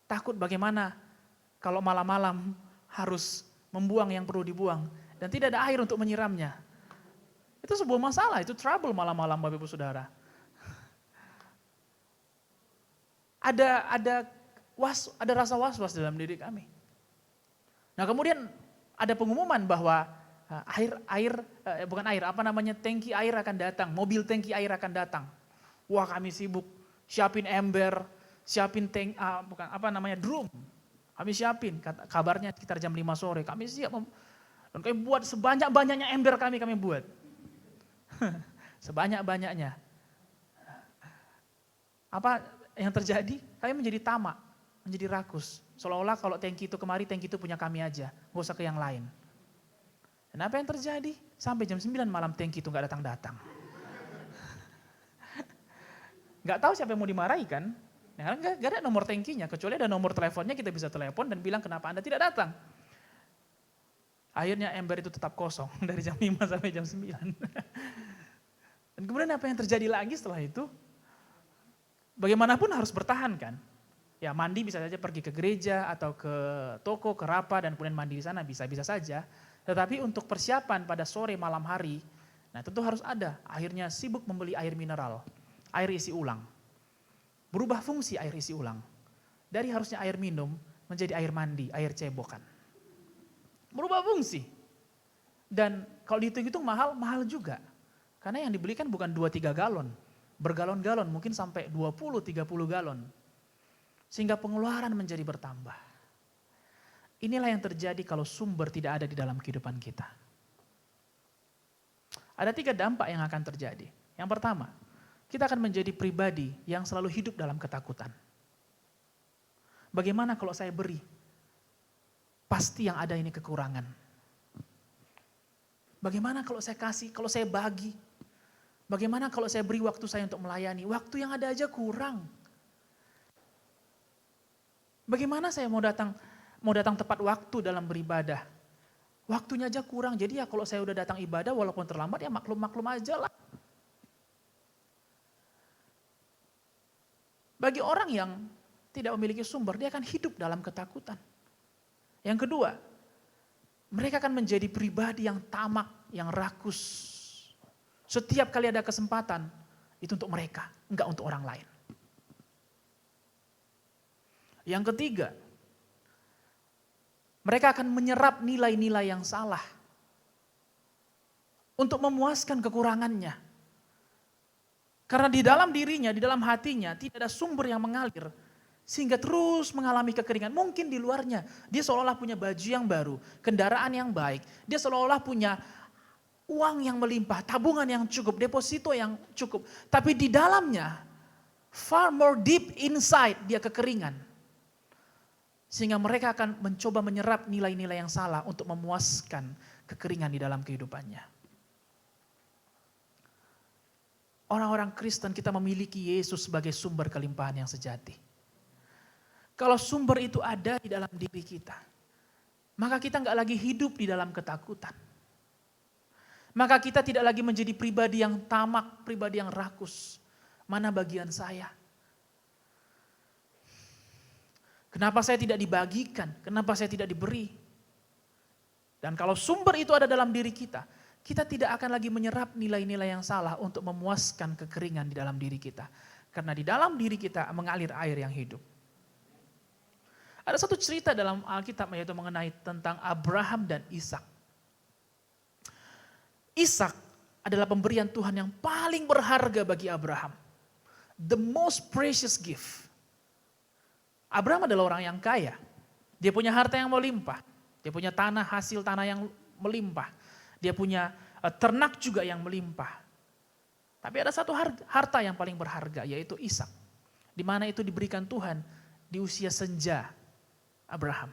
Takut bagaimana kalau malam-malam harus membuang yang perlu dibuang. Dan tidak ada air untuk menyiramnya. Itu sebuah masalah, itu trouble malam-malam Bapak Ibu Saudara. Ada rasa was-was dalam diri kami. Nah kemudian ada pengumuman bahwa tangki air akan datang, mobil tangki air akan datang. Wah kami sibuk siapin ember, siapin drum. Kami siapin, kabarnya sekitar jam 5 sore, kami siap. Dan kami buat sebanyak-banyaknya ember kami buat. Sebanyak-banyaknya. Apa yang terjadi? Kami menjadi tamak, menjadi rakus. Seolah-olah kalau tangki itu kemari, tangki itu punya kami aja, gak usah ke yang lain. Dan apa yang terjadi? Sampai jam 9 malam tangki itu gak datang-datang. Gak tahu siapa yang mau dimarahi kan? Nah, nggak ada nomor tangkinya, kecuali ada nomor teleponnya, kita bisa telepon dan bilang kenapa Anda tidak datang. Akhirnya ember itu tetap kosong dari jam 5 sampai jam 9. Dan kemudian apa yang terjadi lagi setelah itu? Bagaimanapun harus bertahan kan. Ya mandi bisa saja pergi ke gereja atau ke toko, ke Rapa dan kemudian mandi di sana bisa saja. Tetapi untuk persiapan pada sore malam hari, nah tentu harus ada. Akhirnya sibuk membeli air mineral, air isi ulang. Berubah fungsi air isi ulang. Dari harusnya air minum menjadi air mandi, air cebokan. Berubah fungsi. Dan kalau dihitung-hitung mahal juga. Karena yang dibelikan bukan 2-3 galon. Bergalon-galon, mungkin sampai 20-30 galon. Sehingga pengeluaran menjadi bertambah. Inilah yang terjadi kalau sumber tidak ada di dalam kehidupan kita. Ada 3 dampak yang akan terjadi. Yang pertama, kita akan menjadi pribadi yang selalu hidup dalam ketakutan. Bagaimana kalau saya beri? Pasti yang ada ini kekurangan. Bagaimana kalau saya kasih, kalau saya bagi? Bagaimana kalau saya beri waktu saya untuk melayani? Waktu yang ada aja kurang. Bagaimana saya mau datang tepat waktu dalam beribadah? Waktunya aja kurang, jadi ya kalau saya udah datang ibadah walaupun terlambat ya maklum-maklum aja lah. Bagi orang yang tidak memiliki sumber, dia akan hidup dalam ketakutan. Yang kedua, mereka akan menjadi pribadi yang tamak, yang rakus. Setiap kali ada kesempatan, itu untuk mereka, enggak untuk orang lain. Yang ketiga, mereka akan menyerap nilai-nilai yang salah untuk memuaskan kekurangannya. Karena di dalam dirinya, di dalam hatinya tidak ada sumber yang mengalir sehingga terus mengalami kekeringan. Mungkin di luarnya dia seolah-olah punya baju yang baru, kendaraan yang baik, dia seolah-olah punya uang yang melimpah, tabungan yang cukup, deposito yang cukup. Tapi di dalamnya, far more deep inside, dia kekeringan. Sehingga mereka akan mencoba menyerap nilai-nilai yang salah untuk memuaskan kekeringan di dalam kehidupannya. Orang-orang Kristen kita memiliki Yesus sebagai sumber kelimpahan yang sejati. Kalau sumber itu ada di dalam diri kita, maka kita nggak lagi hidup di dalam ketakutan. Maka kita tidak lagi menjadi pribadi yang tamak, pribadi yang rakus. Mana bagian saya? Kenapa saya tidak dibagikan? Kenapa saya tidak diberi? Dan kalau sumber itu ada dalam diri kita, kita tidak akan lagi menyerap nilai-nilai yang salah untuk memuaskan kekeringan di dalam diri kita. Karena di dalam diri kita mengalir air yang hidup. Ada satu cerita dalam Alkitab yaitu mengenai tentang Abraham dan Ishak. Ishak adalah pemberian Tuhan yang paling berharga bagi Abraham. The most precious gift. Abraham adalah orang yang kaya. Dia punya harta yang melimpah. Dia punya hasil tanah yang melimpah. Dia punya ternak juga yang melimpah. Tapi ada satu harta yang paling berharga, yaitu Ishak. Di mana itu diberikan Tuhan di usia senja Abraham.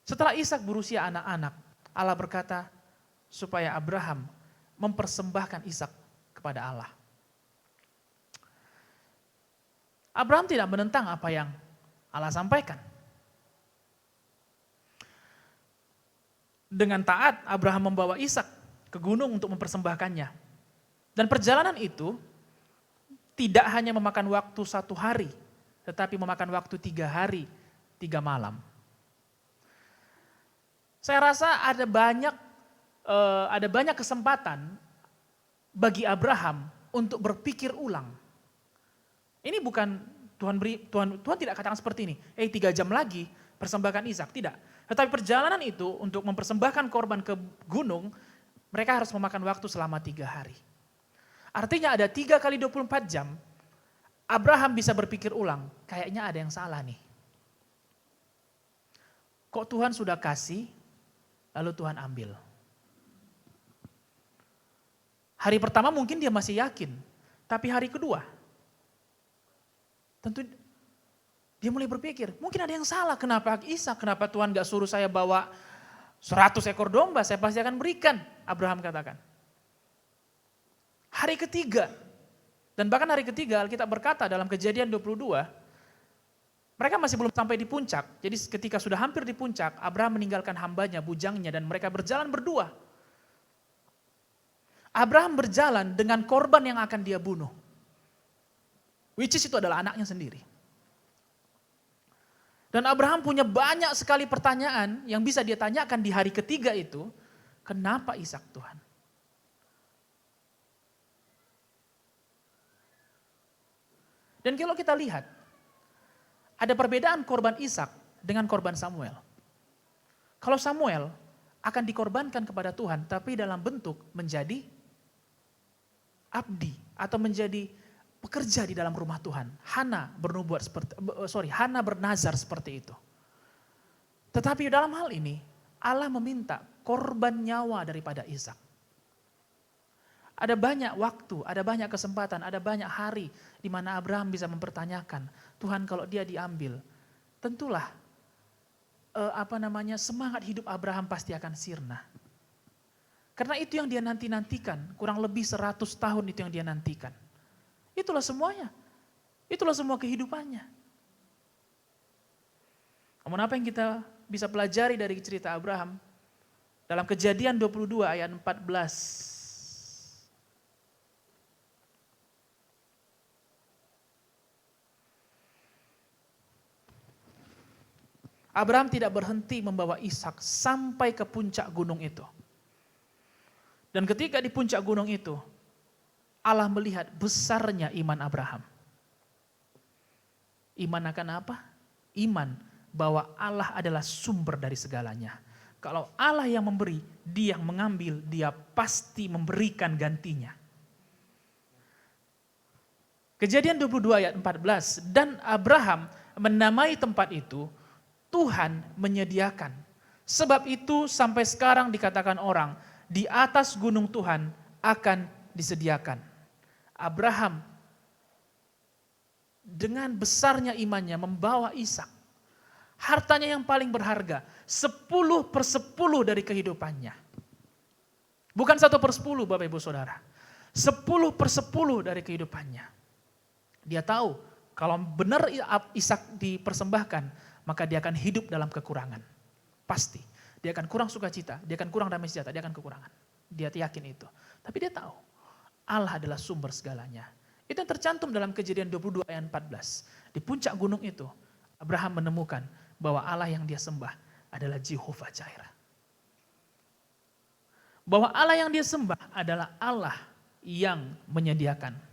Setelah Ishak berusia anak-anak, Allah berkata, supaya Abraham mempersembahkan Ishak kepada Allah. Abraham tidak menentang apa yang Allah sampaikan. Dengan taat, Abraham membawa Ishak ke gunung untuk mempersembahkannya. Dan perjalanan itu tidak hanya memakan waktu 1 hari, tetapi memakan waktu 3 hari, 3 malam. Saya rasa ada banyak kesempatan bagi Abraham untuk berpikir ulang. Ini bukan Tuhan tidak katakan seperti ini. 3 jam lagi persembahkan Ishak, tidak. Tetapi perjalanan itu untuk mempersembahkan korban ke gunung, mereka harus memakan waktu selama 3 hari. Artinya ada 3 kali 24 jam, Abraham bisa berpikir ulang, kayaknya ada yang salah nih. Kok Tuhan sudah kasih, lalu Tuhan ambil. Hari pertama mungkin dia masih yakin, tapi hari kedua, tentu dia mulai berpikir, mungkin ada yang salah, kenapa Ishak, kenapa Tuhan gak suruh saya bawa 100 ekor domba, saya pasti akan berikan, Abraham katakan. Hari ketiga, Dan bahkan hari ketiga Alkitab berkata dalam Kejadian 22, mereka masih belum sampai di puncak. Jadi ketika sudah hampir di puncak, Abraham meninggalkan hambanya, bujangnya, dan mereka berjalan berdua. Abraham berjalan dengan korban yang akan dia bunuh. Which is itu adalah anaknya sendiri. Dan Abraham punya banyak sekali pertanyaan yang bisa dia tanyakan di hari ketiga itu. Kenapa Ishak Tuhan? Dan kalau kita lihat, ada perbedaan korban Ishak dengan korban Samuel. Kalau Samuel akan dikorbankan kepada Tuhan, tapi dalam bentuk menjadi abdi atau menjadi pekerja di dalam rumah Tuhan. Hana bernazar seperti itu. Tetapi dalam hal ini, Allah meminta korban nyawa daripada Ishak. Ada banyak waktu, ada banyak kesempatan, ada banyak hari di mana Abraham bisa mempertanyakan, Tuhan kalau dia diambil, tentulah semangat hidup Abraham pasti akan sirna. Karena itu yang dia nantikan, kurang lebih 100 tahun itu yang dia nantikan. Itulah semuanya, itulah semua kehidupannya. Namun apa yang kita bisa pelajari dari cerita Abraham? Dalam Kejadian 22 ayat 14. Abraham tidak berhenti membawa Ishak sampai ke puncak gunung itu. Dan ketika di puncak gunung itu, Allah melihat besarnya iman Abraham. Iman akan apa? Iman bahwa Allah adalah sumber dari segalanya. Kalau Allah yang memberi, dia yang mengambil, dia pasti memberikan gantinya. Kejadian 22 ayat 14, dan Abraham menamai tempat itu, Tuhan menyediakan. Sebab itu sampai sekarang dikatakan orang, di atas gunung Tuhan akan disediakan. Abraham dengan besarnya imannya membawa Ishak. Hartanya yang paling berharga, 10/10 dari kehidupannya. Bukan 1/10 Bapak Ibu Saudara. 10/10 dari kehidupannya. Dia tahu kalau benar Ishak dipersembahkan, maka dia akan hidup dalam kekurangan. Pasti. Dia akan kurang sukacita, dia akan kurang damai sejahtera, dia akan kekurangan. Dia yakin itu. Tapi dia tahu, Allah adalah sumber segalanya. Itu yang tercantum dalam Kejadian 22 ayat 14. Di puncak gunung itu, Abraham menemukan bahwa Allah yang dia sembah adalah Jehovah Jireh. Bahwa Allah yang dia sembah adalah Allah yang menyediakan.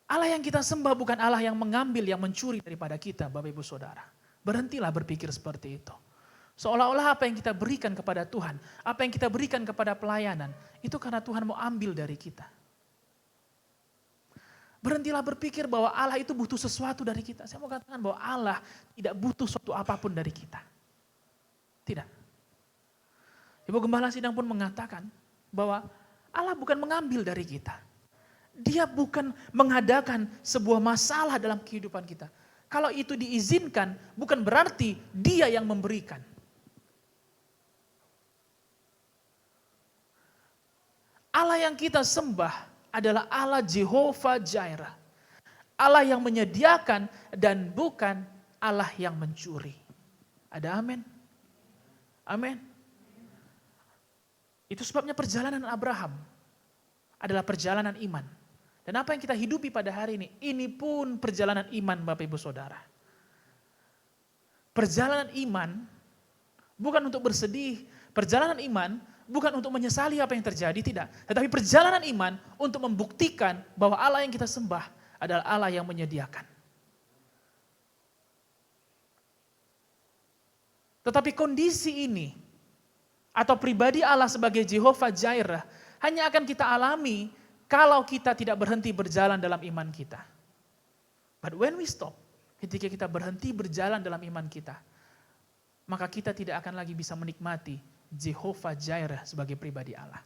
Allah yang kita sembah bukan Allah yang mengambil, yang mencuri daripada kita, Bapak Ibu Saudara. Berhentilah berpikir seperti itu. Seolah-olah apa yang kita berikan kepada Tuhan, apa yang kita berikan kepada pelayanan, itu karena Tuhan mau ambil dari kita. Berhentilah berpikir bahwa Allah itu butuh sesuatu dari kita. Saya mau katakan bahwa Allah tidak butuh sesuatu apapun dari kita. Tidak. Ibu Gembala Sidang pun mengatakan bahwa Allah bukan mengambil dari kita. Dia bukan mengadakan sebuah masalah dalam kehidupan kita. Kalau itu diizinkan, bukan berarti dia yang memberikan. Allah yang kita sembah adalah Allah Jehovah Jireh. Allah yang menyediakan dan bukan Allah yang mencuri. Ada amin? Amin. Itu sebabnya perjalanan Abraham adalah perjalanan iman. Dan apa yang kita hidupi pada hari ini pun perjalanan iman Bapak Ibu Saudara. Perjalanan iman bukan untuk bersedih, perjalanan iman bukan untuk menyesali apa yang terjadi, tidak. Tetapi perjalanan iman untuk membuktikan bahwa Allah yang kita sembah adalah Allah yang menyediakan. Tetapi kondisi ini atau pribadi Allah sebagai Jehovah Jireh hanya akan kita alami kalau kita tidak berhenti berjalan dalam iman kita. But when we stop, ketika kita berhenti berjalan dalam iman kita, maka kita tidak akan lagi bisa menikmati Jehovah Jireh sebagai pribadi Allah.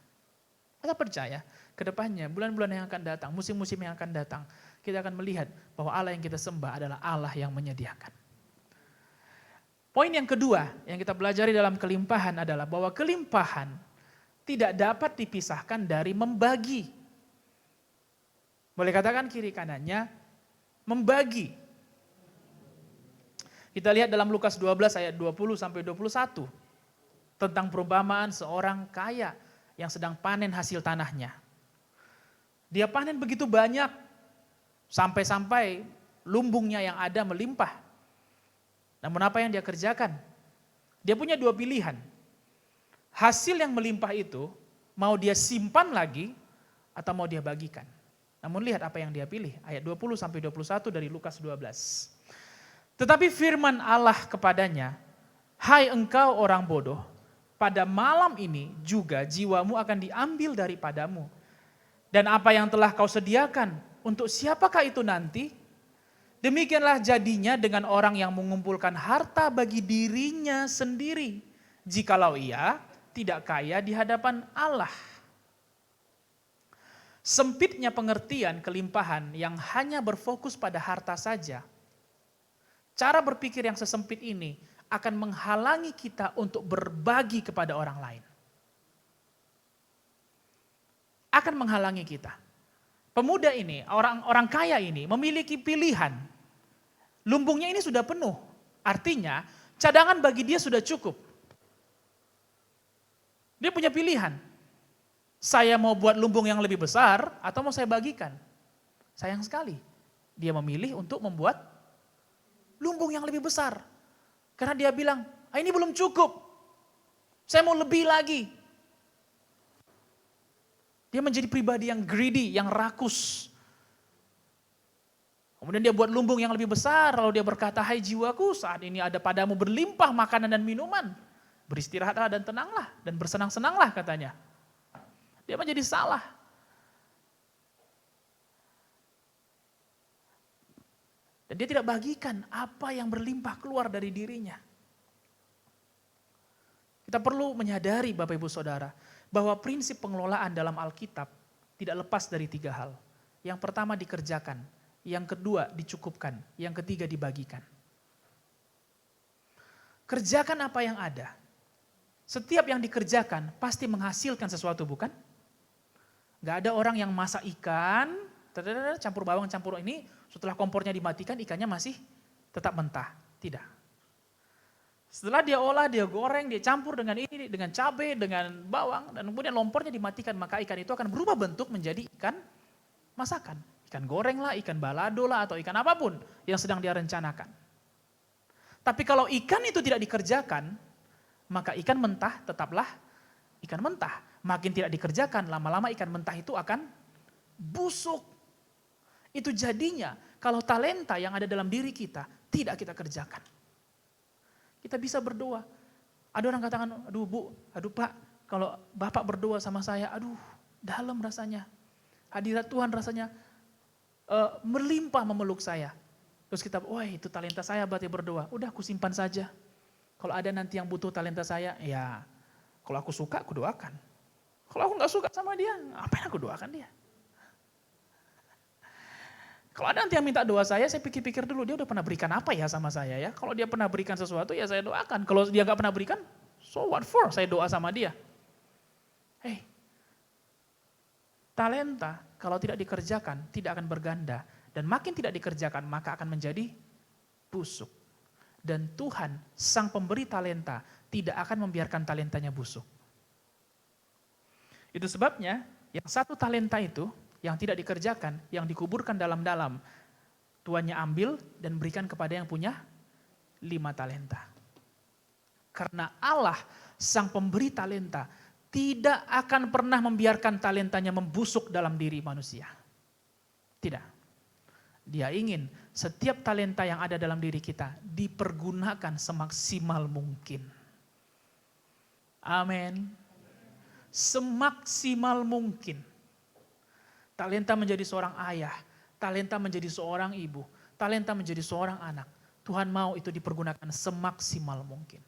Kita percaya ke depannya, bulan-bulan yang akan datang, musim-musim yang akan datang, kita akan melihat bahwa Allah yang kita sembah adalah Allah yang menyediakan. Poin yang kedua yang kita pelajari dalam kelimpahan adalah bahwa kelimpahan tidak dapat dipisahkan dari membagi. Boleh katakan kiri kanannya membagi. Kita lihat dalam Lukas 12 ayat 20 sampai 21 tentang perumpamaan seorang kaya yang sedang panen hasil tanahnya. Dia panen begitu banyak sampai-sampai lumbungnya yang ada melimpah. Namun apa yang dia kerjakan? Dia punya dua pilihan. Hasil yang melimpah itu mau dia simpan lagi atau mau dia bagikan. Namun lihat apa yang dia pilih, ayat 20 sampai 21 dari Lukas 12. Tetapi firman Allah kepadanya, "Hai engkau orang bodoh, pada malam ini juga jiwamu akan diambil daripadamu. Dan apa yang telah kau sediakan, untuk siapakah itu nanti? Demikianlah jadinya dengan orang yang mengumpulkan harta bagi dirinya sendiri, jikalau ia tidak kaya di hadapan Allah." Sempitnya pengertian kelimpahan yang hanya berfokus pada harta saja. Cara berpikir yang sesempit ini akan menghalangi kita untuk berbagi kepada orang lain. Akan menghalangi kita. Pemuda ini, orang kaya ini memiliki pilihan. Lumbungnya ini sudah penuh. Artinya cadangan bagi dia sudah cukup. Dia punya pilihan. Saya mau buat lumbung yang lebih besar atau mau saya bagikan. Sayang sekali. Dia memilih untuk membuat lumbung yang lebih besar. Karena dia bilang, ini belum cukup. Saya mau lebih lagi. Dia menjadi pribadi yang greedy, yang rakus. Kemudian dia buat lumbung yang lebih besar, lalu dia berkata, "Hai jiwaku, saat ini ada padamu berlimpah makanan dan minuman. Beristirahatlah dan tenanglah, dan bersenang-senanglah," katanya. Dia menjadi salah. Dan dia tidak bagikan apa yang berlimpah keluar dari dirinya. Kita perlu menyadari Bapak Ibu Saudara, bahwa prinsip pengelolaan dalam Alkitab tidak lepas dari tiga hal. Yang pertama dikerjakan, yang kedua dicukupkan, yang ketiga dibagikan. Kerjakan apa yang ada. Setiap yang dikerjakan pasti menghasilkan sesuatu, bukan? Gak ada orang yang masak ikan, campur bawang, campur ini, setelah kompornya dimatikan ikannya masih tetap mentah. Tidak. Setelah dia olah, dia goreng, dia campur dengan ini, dengan cabai, dengan bawang, dan kemudian lompornya dimatikan, maka ikan itu akan berubah bentuk menjadi ikan masakan. Ikan goreng lah, ikan balado lah, atau ikan apapun yang sedang dia rencanakan. Tapi kalau ikan itu tidak dikerjakan, maka ikan mentah tetaplah ikan mentah. Makin tidak dikerjakan, lama-lama ikan mentah itu akan busuk. Itu jadinya kalau talenta yang ada dalam diri kita tidak kita kerjakan. Kita bisa berdoa. Ada orang katakan, "Aduh Bu, aduh Pak, kalau Bapak berdoa sama saya, aduh dalam rasanya. Hadirat Tuhan rasanya melimpah memeluk saya." Terus kita, "Wah itu talenta saya berarti berdoa." Udah aku simpan saja. Kalau ada nanti yang butuh talenta saya, ya kalau aku suka aku doakan. Kalau aku gak suka sama dia, ngapain aku doakan dia? Kalau ada nanti yang minta doa saya pikir-pikir dulu, dia udah pernah berikan apa ya sama saya ya. Kalau dia pernah berikan sesuatu ya saya doakan. Kalau dia gak pernah berikan, so what for? Saya doa sama dia. Hey, talenta kalau tidak dikerjakan tidak akan berganda. Dan makin tidak dikerjakan maka akan menjadi busuk. Dan Tuhan sang pemberi talenta tidak akan membiarkan talentanya busuk. Itu sebabnya yang satu talenta itu yang tidak dikerjakan, yang dikuburkan dalam-dalam, tuannya ambil dan berikan kepada yang punya 5 talenta. Karena Allah sang pemberi talenta tidak akan pernah membiarkan talentanya membusuk dalam diri manusia. Tidak. Dia ingin setiap talenta yang ada dalam diri kita dipergunakan semaksimal mungkin. Amin. Semaksimal mungkin. Talenta menjadi seorang ayah, talenta menjadi seorang ibu, talenta menjadi seorang anak. Tuhan mau itu dipergunakan semaksimal mungkin.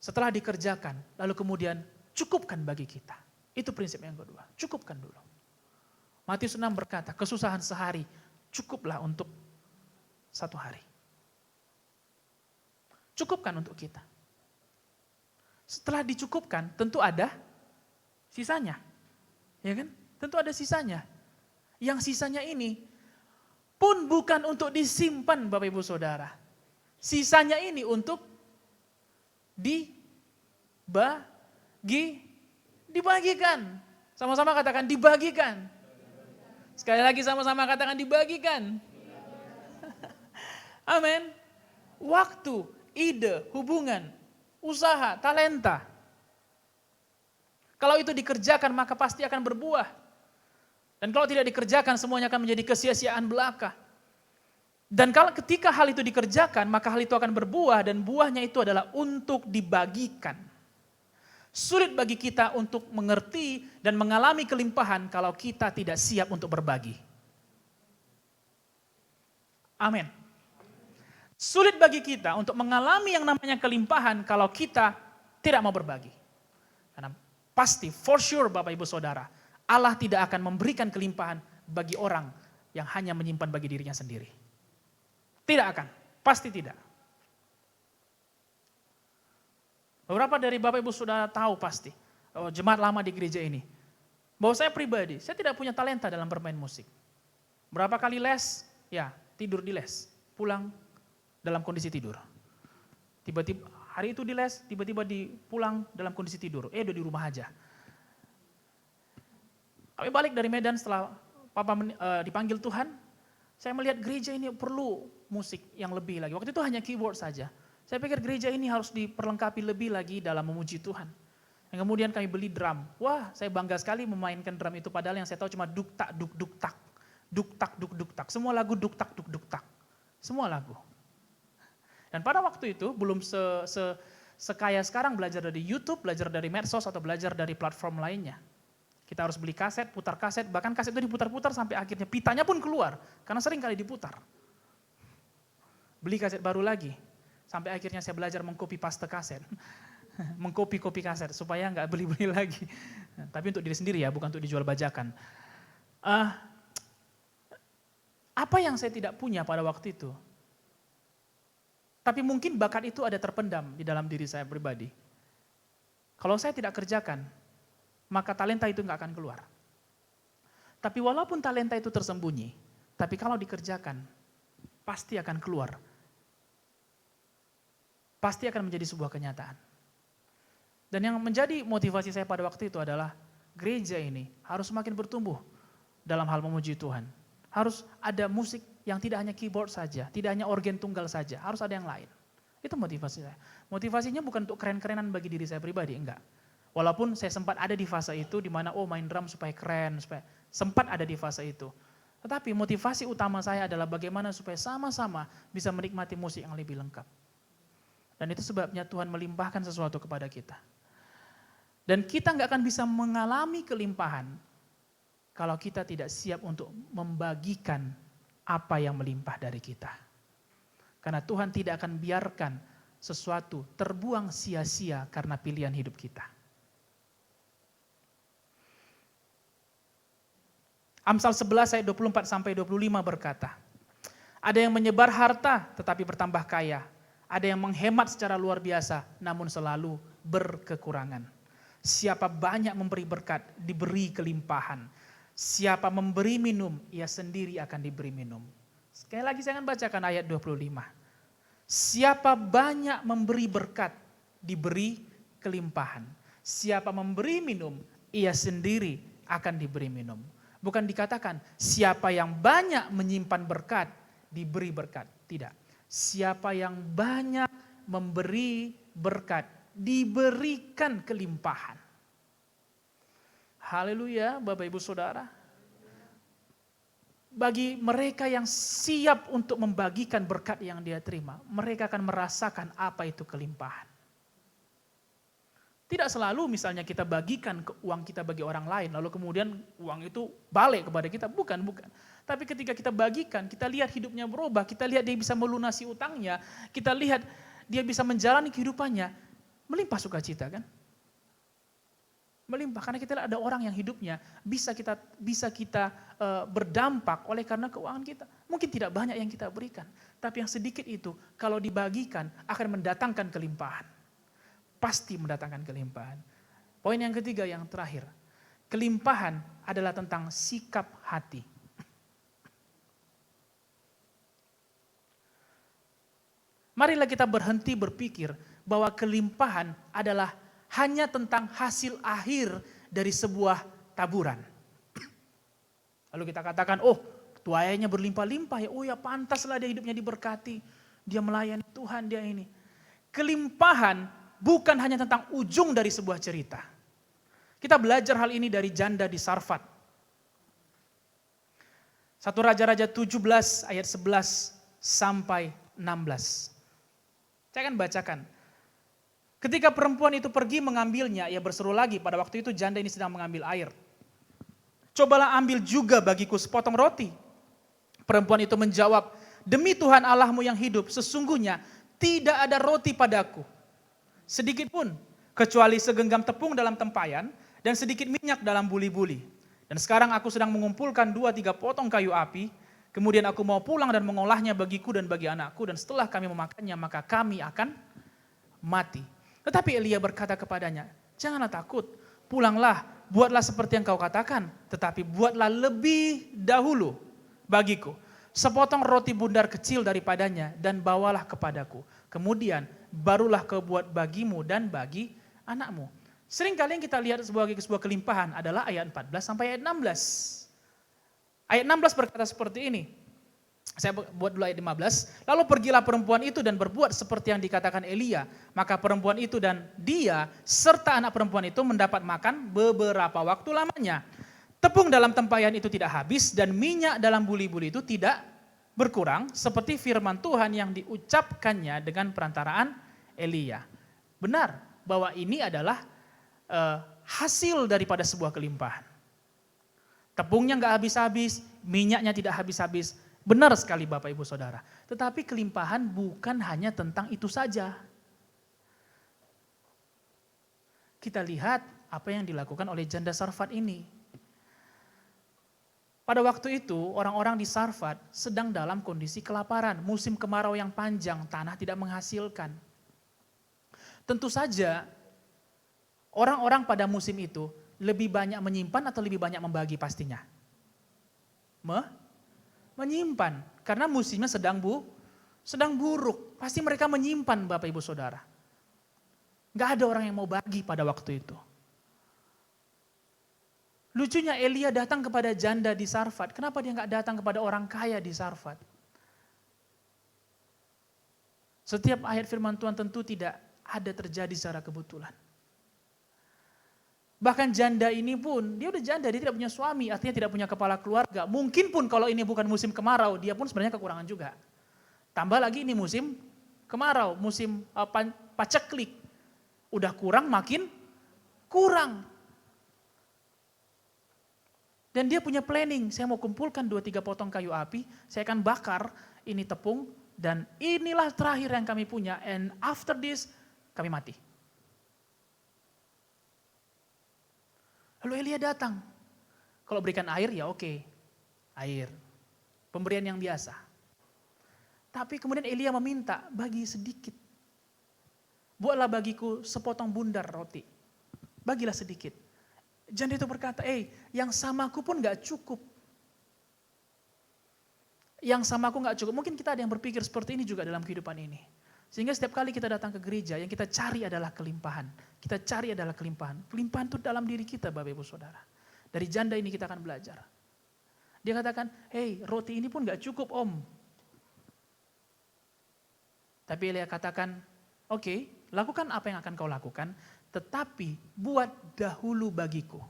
Setelah dikerjakan, lalu kemudian cukupkan bagi kita. Itu prinsip yang kedua, cukupkan dulu. Matius 6 berkata, kesusahan sehari cukuplah untuk 1 hari. Cukupkan untuk kita. Setelah dicukupkan, tentu ada sisanya. Ya kan? Tentu ada sisanya. Yang sisanya ini pun bukan untuk disimpan Bapak Ibu Saudara. Sisanya ini untuk dibagikan. Sama-sama katakan dibagikan. Sekali lagi sama-sama katakan dibagikan. Amin. Waktu, ide, hubungan, usaha, talenta. Kalau itu dikerjakan maka pasti akan berbuah. Dan kalau tidak dikerjakan semuanya akan menjadi kesia-siaan belaka. Dan kalau ketika hal itu dikerjakan maka hal itu akan berbuah dan buahnya itu adalah untuk dibagikan. Sulit bagi kita untuk mengerti dan mengalami kelimpahan kalau kita tidak siap untuk berbagi. Amin. Sulit bagi kita untuk mengalami yang namanya kelimpahan kalau kita tidak mau berbagi. Karena pasti, for sure Bapak Ibu Saudara, Allah tidak akan memberikan kelimpahan bagi orang yang hanya menyimpan bagi dirinya sendiri. Tidak akan, pasti tidak. Beberapa dari Bapak Ibu Saudara tahu pasti, jemaat lama di gereja ini, bahwa saya pribadi, saya tidak punya talenta dalam bermain musik. Berapa kali les, ya tidur di les, pulang dalam kondisi tidur. Tiba-tiba hari itu di les, tiba-tiba pulang dalam kondisi tidur. Udah di rumah aja. Kami balik dari Medan setelah Papa dipanggil Tuhan, saya melihat gereja ini perlu musik yang lebih lagi. Waktu itu hanya keyboard saja. Saya pikir gereja ini harus diperlengkapi lebih lagi dalam memuji Tuhan. Dan kemudian kami beli drum. Wah, saya bangga sekali memainkan drum itu padahal yang saya tahu cuma duk tak duk duk tak. Duk tak duk duk tak. Semua lagu duk tak duk duk tak. Semua lagu. Dan pada waktu itu belum sekaya sekarang belajar dari YouTube, belajar dari medsos atau belajar dari platform lainnya. Kita harus beli kaset, putar kaset, bahkan kaset itu diputar-putar sampai akhirnya pitanya pun keluar karena sering kali diputar. Beli kaset baru lagi. Sampai akhirnya saya belajar mengcopy paste kaset. Mengcopy kaset supaya nggak beli-beli lagi. Tapi untuk diri sendiri ya, bukan untuk dijual bajakan. Apa yang saya tidak punya pada waktu itu? Tapi mungkin bakat itu ada terpendam di dalam diri saya pribadi. Kalau saya tidak kerjakan, maka talenta itu nggak akan keluar. Tapi walaupun talenta itu tersembunyi, tapi kalau dikerjakan, pasti akan keluar. Pasti akan menjadi sebuah kenyataan. Dan yang menjadi motivasi saya pada waktu itu adalah gereja ini harus semakin bertumbuh dalam hal memuji Tuhan. Harus ada musik yang tidak hanya keyboard saja, tidak hanya organ tunggal saja, harus ada yang lain. Itu motivasi saya. Motivasinya bukan untuk keren-kerenan bagi diri saya pribadi, enggak. Walaupun saya sempat ada di fase itu di mana main drum supaya keren, sempat ada di fase itu. Tetapi motivasi utama saya adalah bagaimana supaya sama-sama bisa menikmati musik yang lebih lengkap. Dan itu sebabnya Tuhan melimpahkan sesuatu kepada kita. Dan kita nggak akan bisa mengalami kelimpahan kalau kita tidak siap untuk membagikan apa yang melimpah dari kita. Karena Tuhan tidak akan biarkan sesuatu terbuang sia-sia karena pilihan hidup kita. Amsal 11 ayat 24 sampai 25 berkata, ada yang menyebar harta tetapi bertambah kaya. Ada yang menghemat secara luar biasa, namun selalu berkekurangan. Siapa banyak memberi berkat, diberi kelimpahan. Siapa memberi minum, ia sendiri akan diberi minum. Sekali lagi saya akan bacakan ayat 25. Siapa banyak memberi berkat, diberi kelimpahan. Siapa memberi minum, ia sendiri akan diberi minum. Bukan dikatakan, siapa yang banyak menyimpan berkat, diberi berkat. Tidak. Siapa yang banyak memberi berkat, diberikan kelimpahan. Haleluya, Bapak Ibu Saudara. Bagi mereka yang siap untuk membagikan berkat yang dia terima, mereka akan merasakan apa itu kelimpahan. Tidak selalu misalnya kita bagikan uang kita bagi orang lain, lalu kemudian uang itu balik kepada kita. Bukan. Tapi ketika kita bagikan, kita lihat hidupnya berubah, kita lihat dia bisa melunasi utangnya, kita lihat dia bisa menjalani kehidupannya, melimpah sukacita kan? Melimpah, karena kita lihat ada orang yang hidupnya bisa kita berdampak oleh karena keuangan kita. Mungkin tidak banyak yang kita berikan, tapi yang sedikit itu kalau dibagikan akan mendatangkan kelimpahan. Pasti mendatangkan kelimpahan. Poin yang ketiga yang terakhir, kelimpahan adalah tentang sikap hati. Marilah kita berhenti berpikir bahwa kelimpahan adalah hanya tentang hasil akhir dari sebuah taburan. Lalu kita katakan, oh tuainya berlimpah-limpah ya, oh ya pantaslah dia hidupnya diberkati. Dia melayani Tuhan, dia ini. Kelimpahan bukan hanya tentang ujung dari sebuah cerita. Kita belajar hal ini dari janda di Sarfat. 1 Raja-Raja 17 ayat 11 sampai 16. Saya akan bacakan. Ketika perempuan itu pergi mengambilnya, ia berseru lagi. Pada waktu itu janda ini sedang mengambil air. Cobalah ambil juga bagiku sepotong roti. Perempuan itu menjawab, demi Tuhan Allahmu yang hidup, sesungguhnya tidak ada roti padaku. Sedikit pun, kecuali segenggam tepung dalam tempayan dan sedikit minyak dalam buli-buli. Dan sekarang aku sedang mengumpulkan 2-3 potong kayu api, kemudian aku mau pulang dan mengolahnya bagiku dan bagi anakku, dan setelah kami memakannya maka kami akan mati. Tetapi Elia berkata kepadanya, janganlah takut, pulanglah, buatlah seperti yang kau katakan, tetapi buatlah lebih dahulu bagiku sepotong roti bundar kecil daripadanya dan bawalah kepadaku. Kemudian barulah kau buat bagimu dan bagi anakmu. Sering kali yang kita lihat sebuah kelimpahan adalah ayat 14 sampai ayat 16. Ayat 16 berkata seperti ini. Saya buat dulu ayat 15. Lalu pergilah perempuan itu dan berbuat seperti yang dikatakan Elia. Maka perempuan itu dan dia serta anak perempuan itu mendapat makan beberapa waktu lamanya. Tepung dalam tempayan itu tidak habis dan minyak dalam buli-buli itu tidak berkurang seperti firman Tuhan yang diucapkannya dengan perantaraan Elia. Benar bahwa ini adalah hasil daripada sebuah kelimpahan. Tepungnya nggak habis-habis, minyaknya tidak habis-habis. Benar sekali Bapak Ibu Saudara. Tetapi kelimpahan bukan hanya tentang itu saja. Kita lihat apa yang dilakukan oleh janda Sarfat ini. Pada waktu itu orang-orang di Sarfat sedang dalam kondisi kelaparan. Musim kemarau yang panjang, tanah tidak menghasilkan. Tentu saja orang-orang pada musim itu lebih banyak menyimpan atau lebih banyak membagi pastinya? Menyimpan, karena musimnya sedang buruk. Pasti mereka menyimpan Bapak Ibu Saudara. Gak ada orang yang mau bagi pada waktu itu. Lucunya Elia datang kepada janda di Sarfat. Kenapa dia gak datang kepada orang kaya di Sarfat? Setiap ayat firman Tuhan tentu tidak ada terjadi secara kebetulan. Bahkan janda ini pun, dia udah janda, dia tidak punya suami, artinya tidak punya kepala keluarga. Mungkin pun kalau ini bukan musim kemarau, dia pun sebenarnya kekurangan juga. Tambah lagi ini musim kemarau, musim paceklik. Udah kurang makin kurang. Dan dia punya planning, saya mau kumpulkan 2-3 potong kayu api, saya akan bakar ini tepung, dan inilah terakhir yang kami punya, and after this, kami mati. Lalu Elia datang. Kalau berikan air ya oke. Air. Pemberian yang biasa. Tapi kemudian Elia meminta bagi sedikit. Buatlah bagiku sepotong bundar roti. Bagilah sedikit. Janda itu berkata, yang samaku pun gak cukup. Yang samaku gak cukup. Mungkin kita ada yang berpikir seperti ini juga dalam kehidupan ini. Sehingga setiap kali kita datang ke gereja, yang kita cari adalah kelimpahan. Kita cari adalah kelimpahan. Kelimpahan itu dalam diri kita Bapak Ibu Saudara. Dari janda ini kita akan belajar. Dia katakan, roti ini pun gak cukup om. Tapi Elia katakan, oke, lakukan apa yang akan kau lakukan, tetapi buat dahulu bagiku.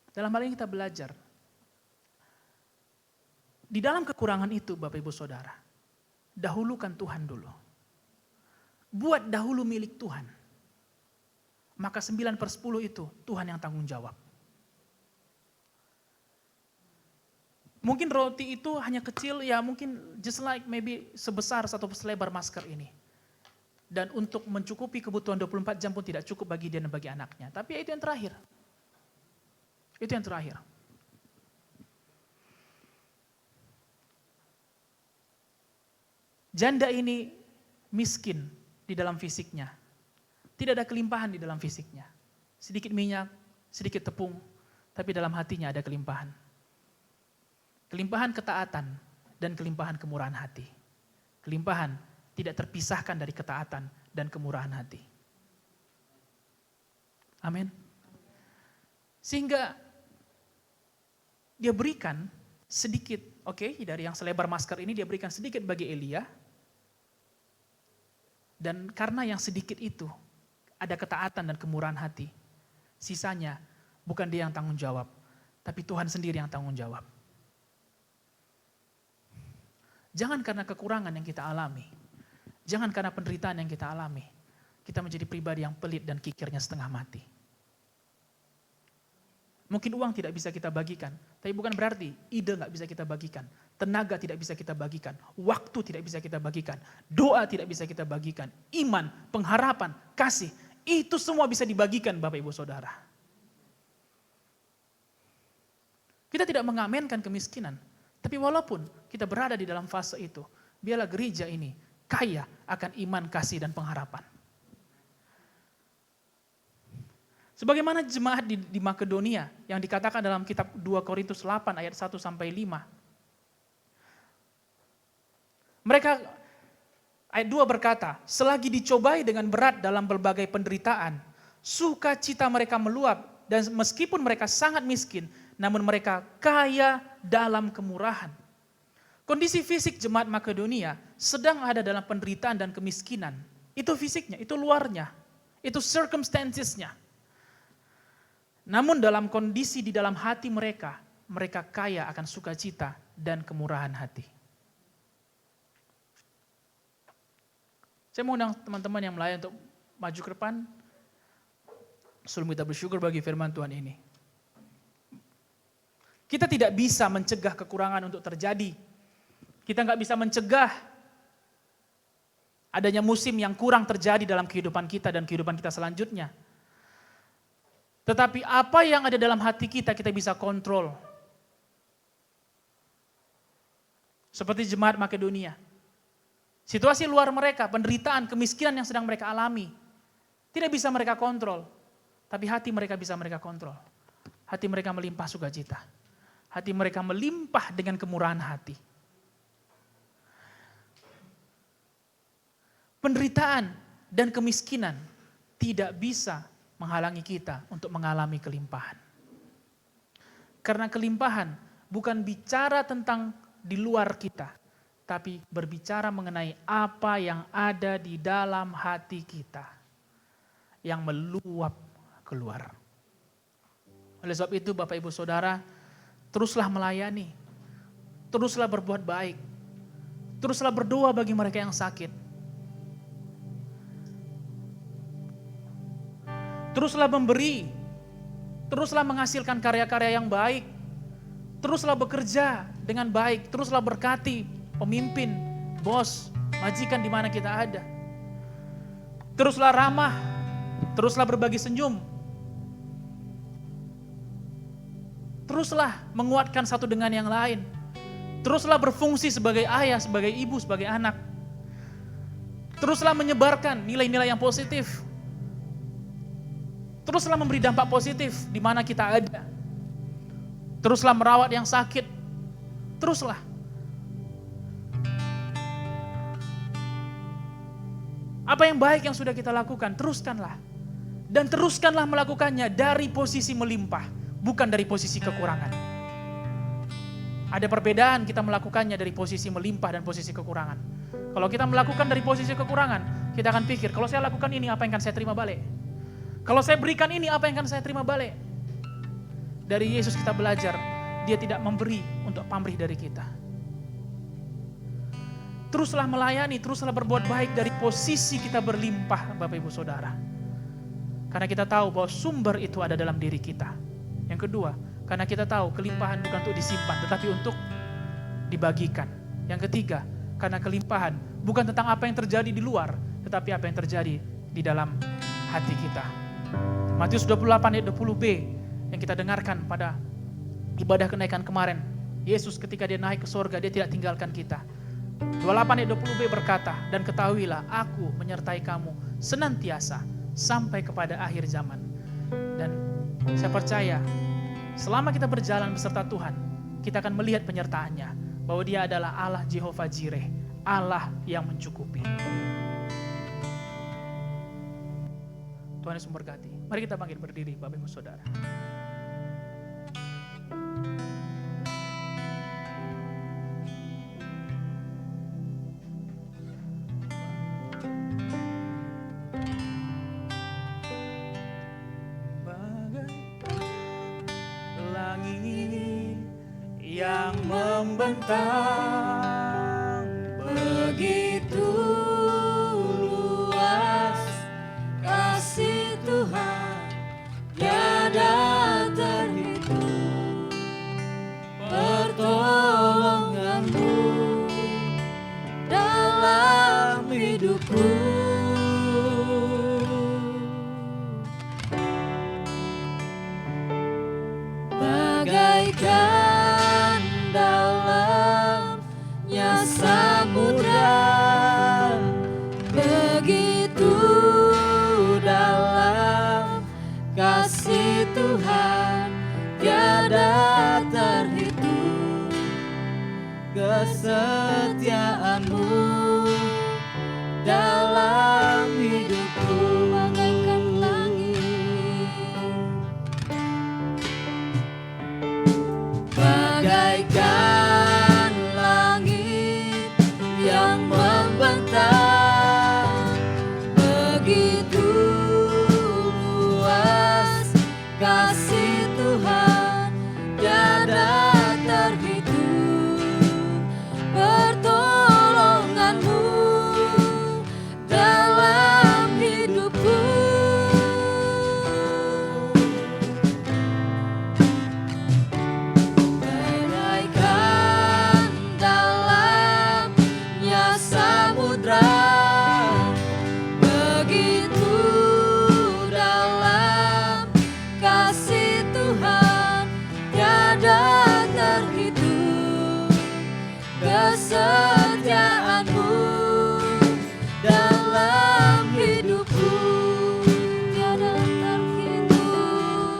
Dalam hal ini kita belajar. Di dalam kekurangan itu Bapak Ibu Saudara, dahulukan Tuhan dulu. Buat dahulu milik Tuhan. Maka 9/10 itu Tuhan yang tanggung jawab. Mungkin roti itu hanya kecil, ya mungkin just like maybe sebesar satu selebar masker ini. Dan untuk mencukupi kebutuhan 24 jam pun tidak cukup bagi dia dan bagi anaknya. Tapi itu yang terakhir. Itu yang terakhir. Janda ini miskin di dalam fisiknya. Tidak ada kelimpahan di dalam fisiknya. Sedikit minyak, sedikit tepung, tapi dalam hatinya ada kelimpahan. Kelimpahan ketaatan dan kelimpahan kemurahan hati. Kelimpahan tidak terpisahkan dari ketaatan dan kemurahan hati. Amin. Sehingga dia berikan sedikit, dari yang selebar masker ini dia berikan sedikit bagi Elia. Dan karena yang sedikit itu ada ketaatan dan kemurahan hati, sisanya bukan dia yang tanggung jawab, tapi Tuhan sendiri yang tanggung jawab. Jangan karena kekurangan yang kita alami, jangan karena penderitaan yang kita alami, kita menjadi pribadi yang pelit dan kikirnya setengah mati. Mungkin uang tidak bisa kita bagikan, tapi bukan berarti ide nggak bisa kita bagikan, tenaga tidak bisa kita bagikan, waktu tidak bisa kita bagikan, doa tidak bisa kita bagikan, iman, pengharapan, kasih, itu semua bisa dibagikan Bapak Ibu Saudara. Kita tidak mengamenkan kemiskinan, tapi walaupun kita berada di dalam fase itu, biarlah gereja ini kaya akan iman, kasih, dan pengharapan. Sebagaimana jemaat di Makedonia yang dikatakan dalam kitab 2 Korintus 8 ayat 1 sampai 5. Mereka ayat 2 berkata, selagi dicobai dengan berat dalam berbagai penderitaan, sukacita mereka meluap dan meskipun mereka sangat miskin, namun mereka kaya dalam kemurahan. Kondisi fisik jemaat Makedonia sedang ada dalam penderitaan dan kemiskinan. Itu fisiknya, itu luarnya, itu circumstancesnya. Namun dalam kondisi di dalam hati mereka, mereka kaya akan sukacita dan kemurahan hati. Saya mau undang teman-teman yang melayan untuk maju ke depan. Sebelum kita bersyukur bagi firman Tuhan ini. Kita tidak bisa mencegah kekurangan untuk terjadi. Kita nggak bisa mencegah adanya musim yang kurang terjadi dalam kehidupan kita dan kehidupan kita selanjutnya. Tetapi apa yang ada dalam hati kita bisa kontrol. Seperti jemaat Makedonia. Situasi luar mereka, penderitaan, kemiskinan yang sedang mereka alami. Tidak bisa mereka kontrol. Tapi hati mereka bisa mereka kontrol. Hati mereka melimpah sukacita. Hati mereka melimpah dengan kemurahan hati. Penderitaan dan kemiskinan tidak bisa menghalangi kita untuk mengalami kelimpahan. Karena kelimpahan bukan bicara tentang di luar kita, tapi berbicara mengenai apa yang ada di dalam hati kita yang meluap keluar. Oleh sebab itu Bapak Ibu Saudara, teruslah melayani, teruslah berbuat baik, teruslah berdoa bagi mereka yang sakit. Teruslah memberi, teruslah menghasilkan karya-karya yang baik, teruslah bekerja dengan baik, teruslah berkati pemimpin, bos, majikan di mana kita ada. Teruslah ramah, teruslah berbagi senyum. Teruslah menguatkan satu dengan yang lain. Teruslah berfungsi sebagai ayah, sebagai ibu, sebagai anak. Teruslah menyebarkan nilai-nilai yang positif. Teruslah memberi dampak positif di mana kita ada. Teruslah merawat yang sakit. Teruslah. Apa yang baik yang sudah kita lakukan, teruskanlah. Dan teruskanlah melakukannya dari posisi melimpah, bukan dari posisi kekurangan. Ada perbedaan kita melakukannya dari posisi melimpah dan posisi kekurangan. Kalau kita melakukan dari posisi kekurangan, kita akan pikir, kalau saya lakukan ini, apa yang akan saya terima balik? Kalau saya berikan ini, apa yang akan saya terima balik? Dari Yesus kita belajar, dia tidak memberi untuk pamrih dari kita. Teruslah melayani, teruslah berbuat baik dari posisi kita berlimpah, Bapak Ibu Saudara. Karena kita tahu bahwa sumber itu ada dalam diri kita. Yang kedua, karena kita tahu kelimpahan bukan untuk disimpan, tetapi untuk dibagikan. Yang ketiga, karena kelimpahan bukan tentang apa yang terjadi di luar, tetapi apa yang terjadi di dalam hati kita. Matius 28 ayat 20b yang kita dengarkan pada ibadah kenaikan kemarin. Yesus ketika dia naik ke sorga, dia tidak tinggalkan kita. 28 ayat 20b berkata, dan ketahuilah aku menyertai kamu senantiasa sampai kepada akhir zaman. Dan saya percaya selama kita berjalan beserta Tuhan, kita akan melihat penyertaannya. Bahwa dia adalah Allah Jehovah Jireh, Allah yang mencukupi. Tuhan Yesus memberkati. Mari kita bangkit berdiri, Bapak Ibu Saudara. Yang membentang begitu luas, kasih Tuhan tiada terhitung, pertolonganmu dalam hidupku. Bagaikan dalamnya samudra, begitu dalam kasih Tuhan tiada terhitung, kesetiaanmu dalam hidupku. Bagaikan langit yang membentang, begitu luas kasih Tuhan tiada terhitung, pertolonganmu dalam hidupku. Kesetiaanmu dalam hidupku tiada terhitung,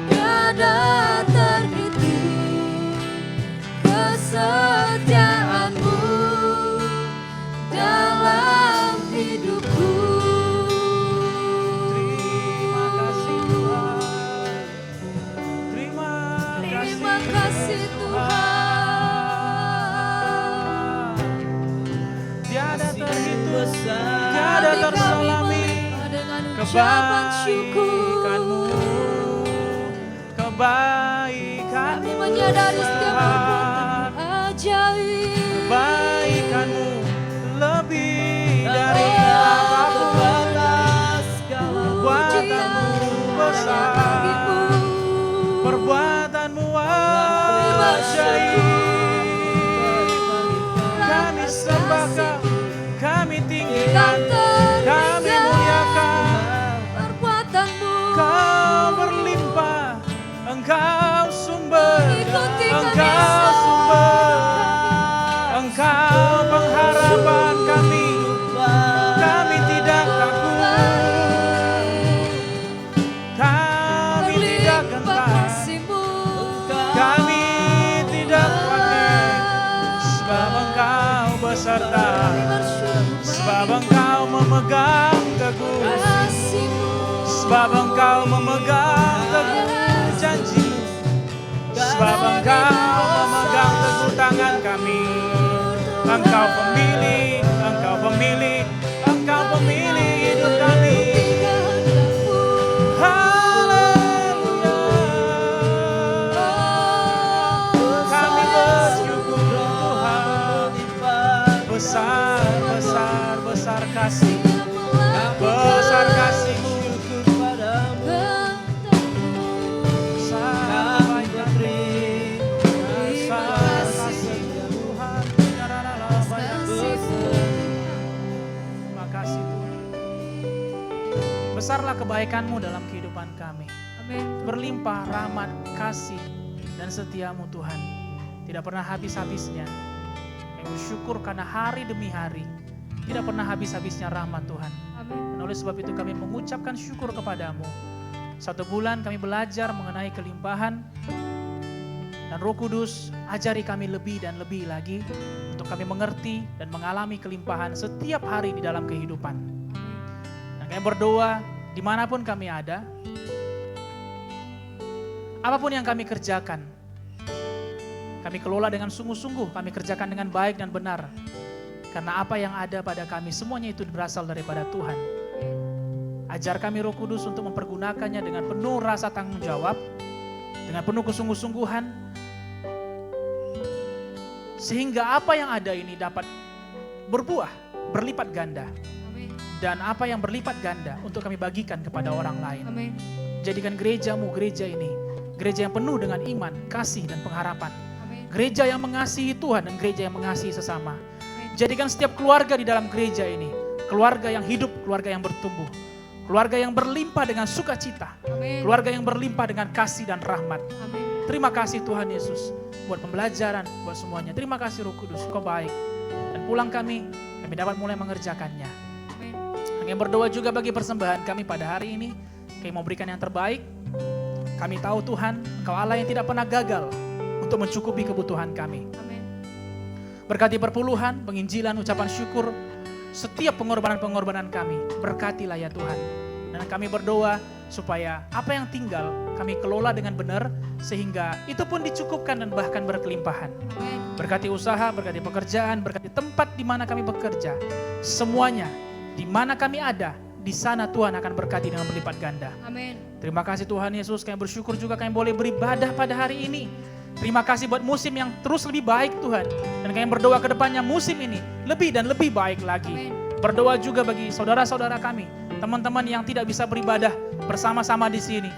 tiada terhitung, kesetiaanmu dalam hidupku. Terima kasih Tuhan. Terima kasih Tuhan. Tiada terhitung, tiada terselami kebaikan-Mu, kebaikan-Mu, Kami menyadari setiap perbuatan ajaib, kebaikan-Mu lebih dari apapun, perbuatan-Mu besar, perbuatan-Mu ajaib. Kami sembah Kau, kami tinggikan, kami muliakan. perbuatanmu. Kau berlimpah, Engkau sumber, Ikuti kami Engkau sumber, Engkau pengharapan kami. Kami tidak takut, kami tidak Berlimpah gentar, kasih-Mu. kami tidak panik, sebab Engkau beserta, sebab Engkau memegang teguh, Kasih-Mu. sebab Engkau memegang teguh janji-Mu, sebab Engkau memegang teguh tangan kami. Engkau pemilik, Engkau pemilik, Engkau pemilik hidup kami. Haleluya. Kami bersyukur Tuhan, besar, besar, besar kasih, besar kasih-Mu, besar kasih Tuhan. Terima kasih Tuhan. Besarlah kebaikan-Mu dalam kehidupan kami. Amin. Berlimpah rahmat, kasih, dan setia-Mu Tuhan. Tidak pernah habis-habisnya. Kami bersyukur karena hari demi hari tidak pernah habis-habisnya rahmat Tuhan. Amin. Dan oleh sebab itu kami mengucapkan syukur kepadamu. 1 bulan kami belajar mengenai kelimpahan Dan Roh Kudus, ajari kami lebih dan lebih lagi untuk kami mengerti dan mengalami kelimpahan setiap hari di dalam kehidupan. Dan kami berdoa dimanapun kami ada, apapun yang kami kerjakan, kami kelola dengan sungguh-sungguh, kami kerjakan dengan baik dan benar. Karena apa yang ada pada kami semuanya itu berasal daripada Tuhan. Ajar kami Roh Kudus untuk mempergunakannya dengan penuh rasa tanggung jawab, dengan penuh kesungguh-sungguhan, sehingga apa yang ada ini dapat berbuah, berlipat ganda. Amin. Dan apa yang berlipat ganda untuk kami bagikan kepada orang lain. Amin. Jadikan gereja-Mu, gereja ini, gereja yang penuh dengan iman, kasih dan pengharapan. Amin. Gereja yang mengasihi Tuhan dan gereja yang mengasihi sesama. Jadikan setiap keluarga di dalam gereja ini, keluarga yang hidup, keluarga yang bertumbuh, keluarga yang berlimpah dengan sukacita, Amin. keluarga yang berlimpah dengan kasih dan rahmat. Amin. Terima kasih Tuhan Yesus buat pembelajaran, buat semuanya. Terima kasih Roh Kudus, Kau baik. Dan pulang kami dapat mulai mengerjakannya. Amin. Kami berdoa juga bagi persembahan kami pada hari ini. Kami mau berikan yang terbaik. Kami tahu Tuhan, Engkau Allah yang tidak pernah gagal untuk mencukupi kebutuhan kami. Amin. Berkati perpuluhan, penginjilan, ucapan syukur, setiap pengorbanan-pengorbanan kami. Berkatilah ya Tuhan. Dan kami berdoa supaya apa yang tinggal kami kelola dengan benar, sehingga itu pun dicukupkan dan bahkan berkelimpahan. Amin. Berkati usaha, berkati pekerjaan, berkati tempat di mana kami bekerja. Semuanya, di mana kami ada, di sana Tuhan akan berkati dengan berlipat ganda. Amin. Terima kasih Tuhan Yesus, kami bersyukur juga kami boleh beribadah pada hari ini. Terima kasih buat musim yang terus lebih baik Tuhan. Dan kami berdoa ke depannya musim ini lebih dan lebih baik lagi. Amin. Berdoa juga bagi saudara-saudara kami, teman-teman yang tidak bisa beribadah bersama-sama di sini.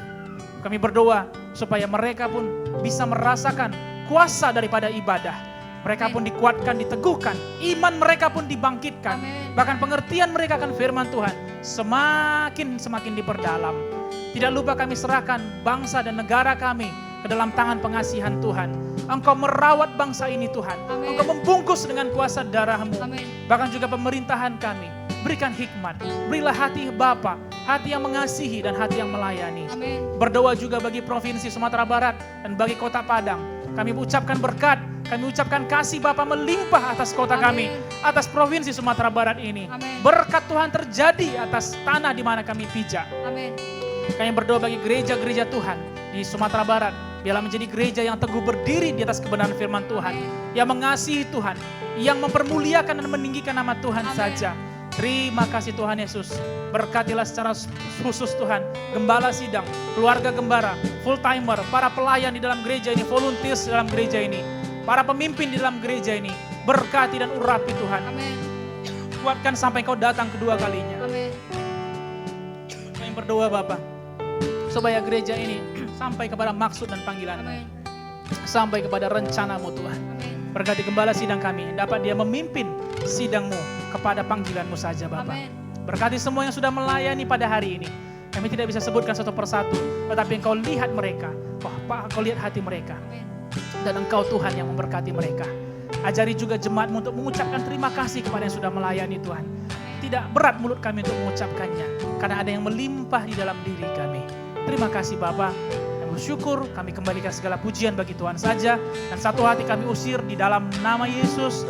Kami berdoa supaya mereka pun bisa merasakan kuasa daripada ibadah. Mereka pun dikuatkan, diteguhkan. Iman mereka pun dibangkitkan. Amin. Bahkan pengertian mereka akan firman Tuhan semakin diperdalam. Tidak lupa kami serahkan bangsa dan negara kami ke dalam tangan pengasihan Tuhan. Engkau merawat bangsa ini Tuhan. Amin. Engkau membungkus dengan kuasa darah-Mu. Amin. Bahkan juga pemerintahan kami. Berikan hikmat. Berilah hati Bapa, hati yang mengasihi dan hati yang melayani. Amin. Berdoa juga bagi Provinsi Sumatera Barat dan bagi Kota Padang. Kami ucapkan berkat, kami ucapkan kasih Bapa melimpah atas kota kami, Amin. atas Provinsi Sumatera Barat ini. Amin. Berkat Tuhan terjadi atas tanah di mana kami pijak. Amin. Kami berdoa bagi gereja-gereja Tuhan di Sumatera Barat. Biarlah menjadi gereja yang teguh berdiri di atas kebenaran firman Tuhan. Yang mengasihi Tuhan, yang mempermuliakan dan meninggikan nama Tuhan Amin. saja. Terima kasih Tuhan Yesus. Berkatilah secara khusus Tuhan, gembala sidang, keluarga gembara, full timer, para pelayan di dalam gereja ini, volunteers di dalam gereja ini, para pemimpin di dalam gereja ini. Berkati dan urapi Tuhan. Amin. Kuatkan sampai Kau datang kedua kalinya. Amin. Kami berdoa Bapa, supaya gereja ini sampai kepada maksud dan panggilan, Amin. sampai kepada rencana-Mu Tuhan. Amin. Berkati gembala sidang kami, dapat dia memimpin sidang-Mu kepada panggilan-Mu saja Bapa. Amin. Berkati semua yang sudah melayani pada hari ini. Kami tidak bisa sebutkan satu persatu, tetapi Engkau lihat mereka. Engkau lihat hati mereka. Amin. Dan Engkau Tuhan yang memberkati mereka. Ajari juga jemaat-Mu untuk mengucapkan terima kasih kepada yang sudah melayani Tuhan. Tidak berat mulut kami untuk mengucapkannya, karena ada yang melimpah di dalam diri kami. Terima kasih Bapa. Kami bersyukur, kami kembalikan segala pujian bagi Tuhan saja. Dan satu hati kami usir di dalam nama Yesus.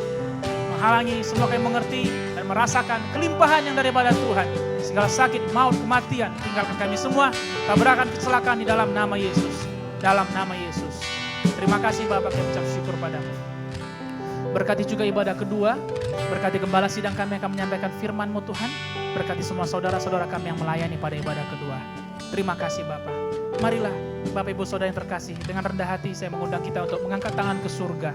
Menghalangi semua kami mengerti dan merasakan kelimpahan yang daripada Tuhan. Segala sakit, maut, kematian, tinggalkan kami semua. Tabrakan kecelakaan di dalam nama Yesus. Dalam nama Yesus. Terima kasih Bapak, kami ucap syukur padamu. Berkati juga ibadah kedua. Berkati gembala sidang kami yang akan menyampaikan firman-Mu Tuhan. Berkati semua saudara-saudara kami yang melayani pada ibadah kedua. Terima kasih Bapak. Marilah Bapak Ibu Saudara yang terkasih, dengan rendah hati saya mengundang kita untuk mengangkat tangan ke surga.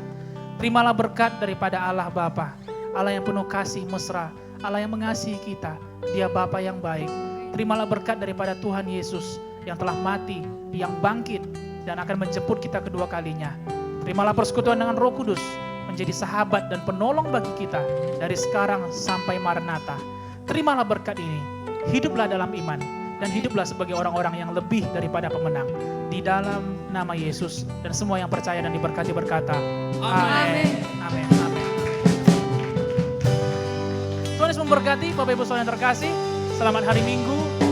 Terimalah berkat daripada Allah Bapa, Allah yang penuh kasih mesra, Allah yang mengasihi kita. Dia Bapa yang baik. Terimalah berkat daripada Tuhan Yesus yang telah mati, yang bangkit dan akan menjemput kita kedua kalinya. Terimalah persekutuan dengan Roh Kudus menjadi sahabat dan penolong bagi kita dari sekarang sampai Maranatha. Terimalah berkat ini. Hiduplah dalam iman dan hiduplah sebagai orang-orang yang lebih daripada pemenang. Di dalam nama Yesus, dan semua yang percaya dan diberkati berkata, Amin. Amin. Amin. Tuhan Yesus memberkati Bapak Ibu Saudara yang terkasih. Selamat hari Minggu.